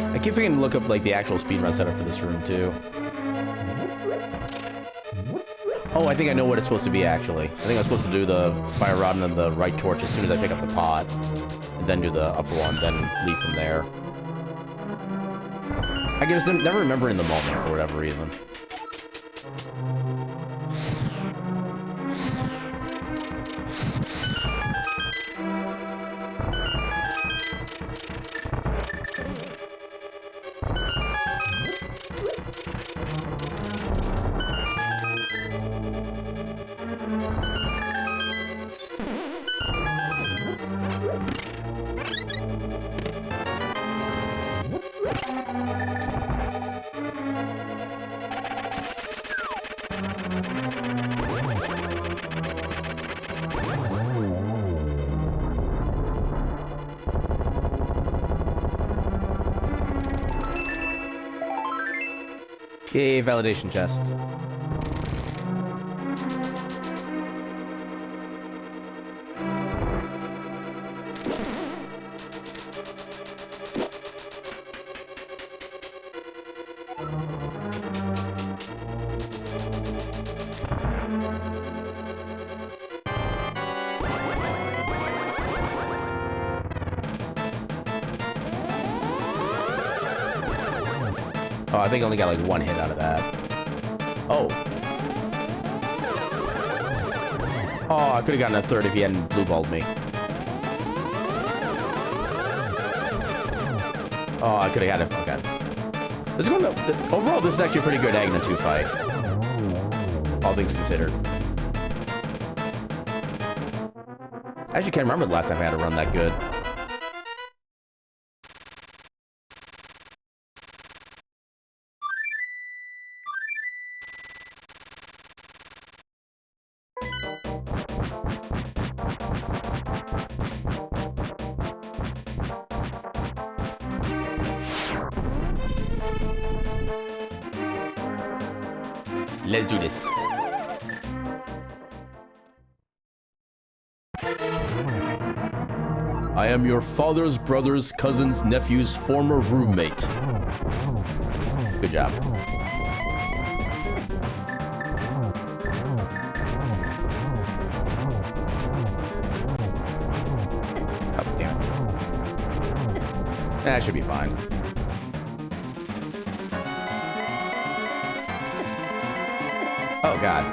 I keep forgetting to look up like the actual speedrun setup for this room too. Oh, I think I know what it's supposed to be actually. I think I'm supposed to do the fire rod and then the right torch as soon as I pick up the pot, and then do the upper one, then leave from there. I can just never remember in the moment for whatever reason. Yay, validation chest. Oh, I think I only got like one hit out of that. Oh. Oh, I could have gotten a third if he hadn't blue balled me. Oh, I could have had it. Okay. Overall, this is actually a pretty good Agna 2 fight. All things considered. I actually can't remember the last time I had a run that good. let's do this. I am your father's brother's cousin's nephew's former roommate. Good job. Oh, damn it. That should be fine. Oh, God.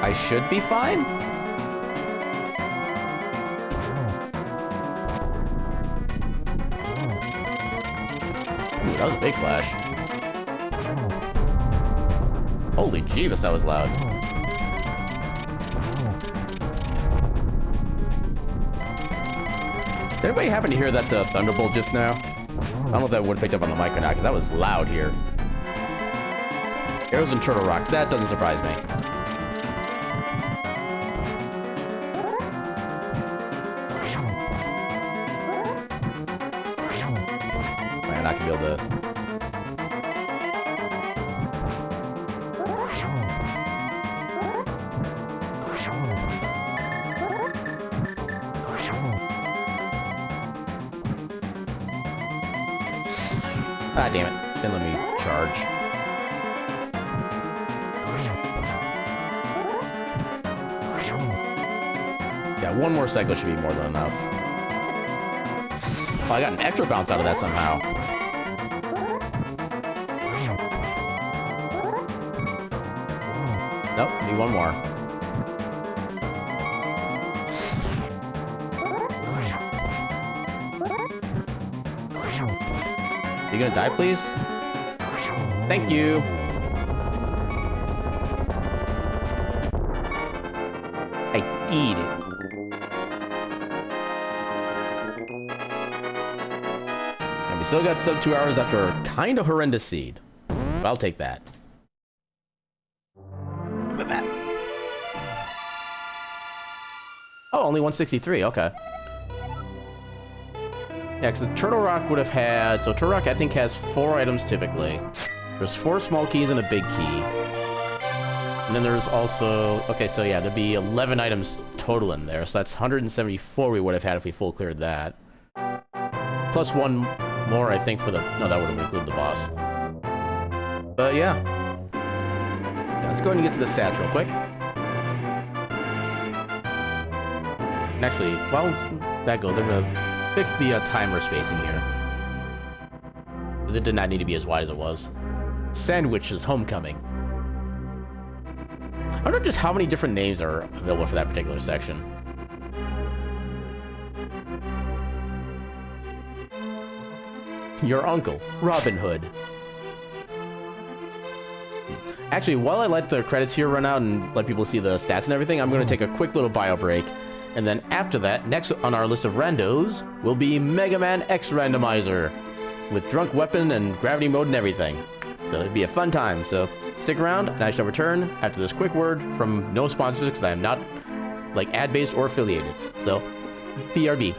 I should be fine? Ooh, that was a big flash. Holy Jeebus, that was loud. Did anybody happen to hear that thunderbolt just now? I don't know if that would have picked up on the mic or not, because that was loud here. Arrows and Turtle Rock, that doesn't surprise me. Man, I can be able to... Ah, damn it. Didn't let me charge. Yeah, one more cycle should be more than enough. Oh, I got an extra bounce out of that somehow. Nope, need one more. You gonna die, please? Thank you. I did it. And we still got sub 2 hours after a kind of horrendous seed. But I'll take that. Oh, only 163. Okay. Yeah, because the Turtle Rock would have had... So Turtle Rock, I think, has 4 items typically. There's 4 small keys and a big key. And then there's also... Okay, so yeah, there'd be 11 items total in there. So that's 174 we would have had if we full cleared that. Plus 1 more, I think, for the... No, that would have included the boss. But yeah. Let's go ahead and get to the stats real quick. And actually, while that goes, I'm going to fix the timer spacing here. Because it did not need to be as wide as it was. Sandwich's Homecoming. I wonder just how many different names are available for that particular section. Your uncle, Robin Hood. Actually, while I let the credits here run out and let people see the stats and everything, I'm going to take a quick little bio break. And then after that, next on our list of randos will be Mega Man X Randomizer with drunk weapon and gravity mode and everything. So it'll be a fun time. So stick around and I shall return after this quick word from no sponsors because I am not like ad-based or affiliated. So BRB.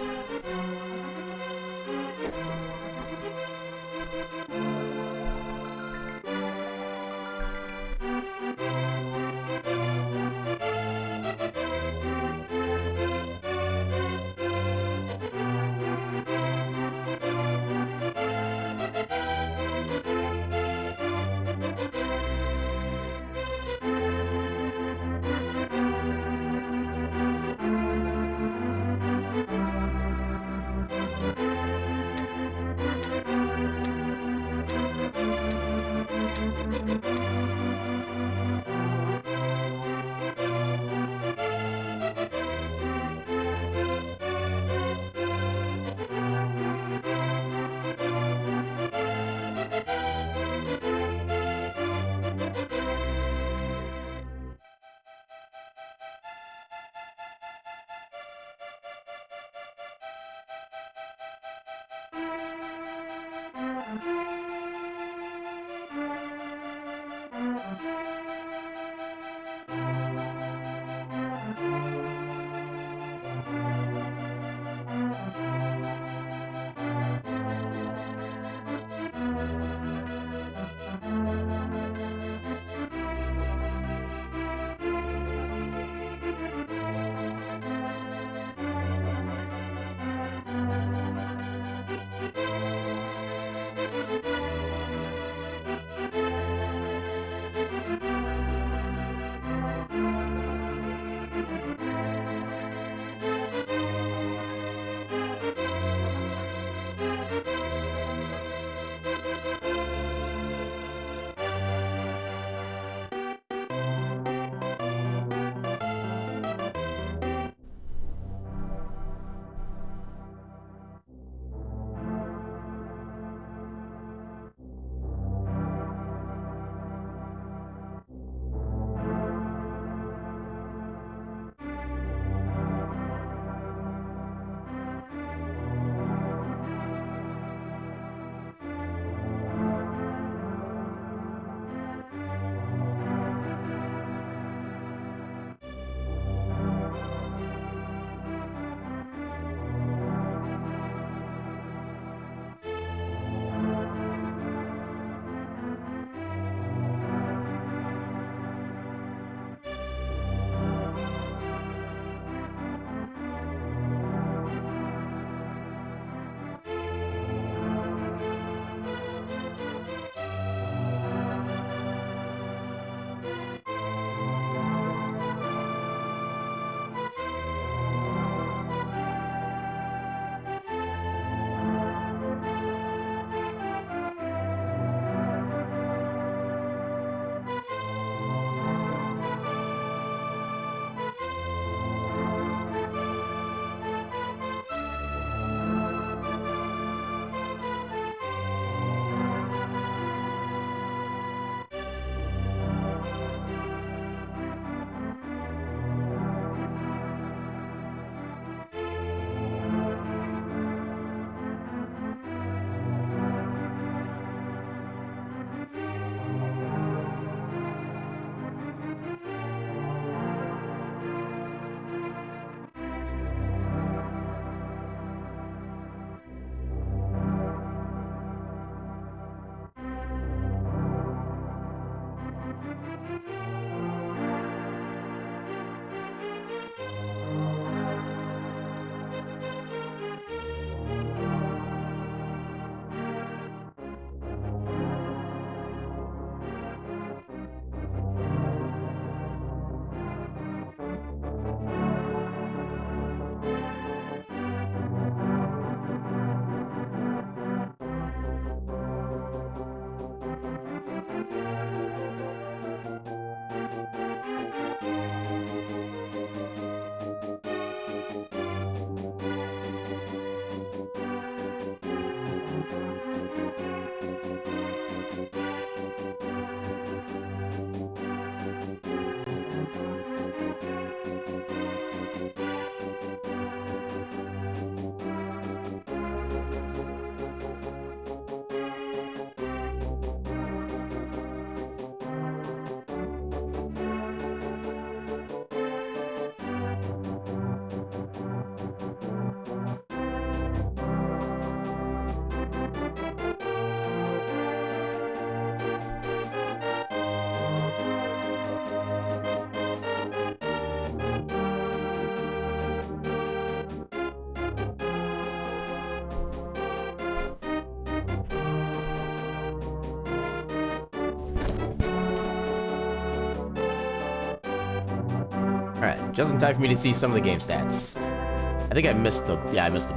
Alright, just in time for me to see some of the game stats. I think I missed the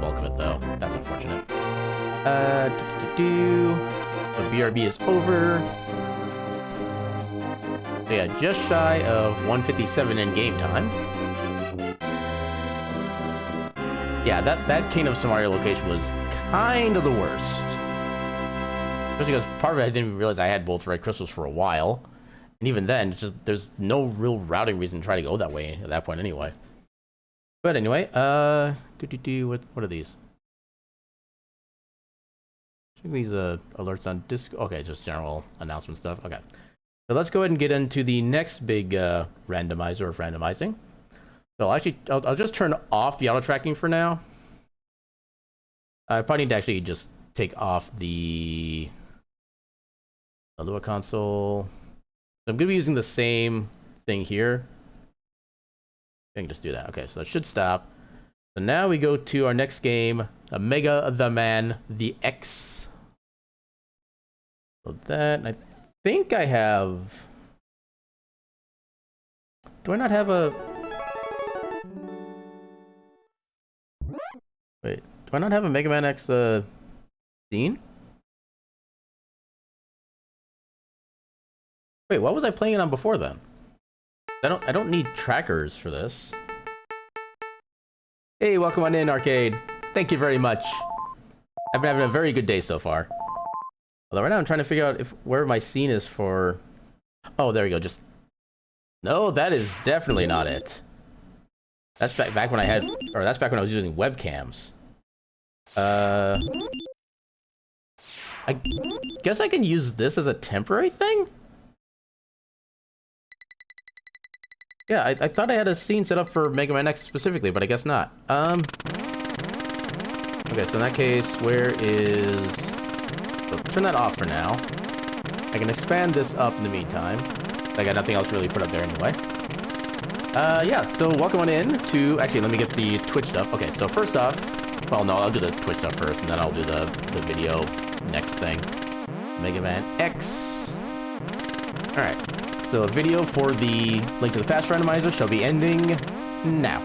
bulk of it though. That's unfortunate. The BRB is over. So yeah, just shy of 157 in game time. Yeah, that Kingdom of Samaria location was kind of the worst. Especially because part of it I didn't even realize I had both red crystals for a while. And even then, it's just there's no real routing reason to try to go that way at that point anyway. But anyway, what are these? Check these alerts on disc. Okay, just general announcement stuff. Okay. So let's go ahead and get into the next big randomizer of randomizing. So actually, I'll just turn off the auto tracking for now. I probably need to actually just take off the Lua console. I'm going to be using the same thing here. I can just do that. Okay, so that should stop. So now we go to our next game, Omega the Man, the X. So that, I think I have... Do I not have a... Wait, do I not have a Mega Man X scene? Wait, what was I playing it on before then? I don't need trackers for this. Hey, welcome on in, Arcade. Thank you very much. I've been having a very good day so far. Although right now I'm trying to figure out where my scene is for... Oh, there we go, just... No, that is definitely not it. That's back when I had... Or that's back when I was using webcams. I guess I can use this as a temporary thing? Yeah, I thought I had a scene set up for Mega Man X specifically, but I guess not. Okay, so in that case, where is... So turn that off for now. I can expand this up in the meantime. I got nothing else really put up there anyway. Yeah, so welcome on in to... Actually, let me get the Twitch stuff. Okay, so first off... Well, no, I'll do the Twitch stuff first, and then I'll do the video next thing. Mega Man X. Alright. So a video for the Link to the Past randomizer shall be ending now.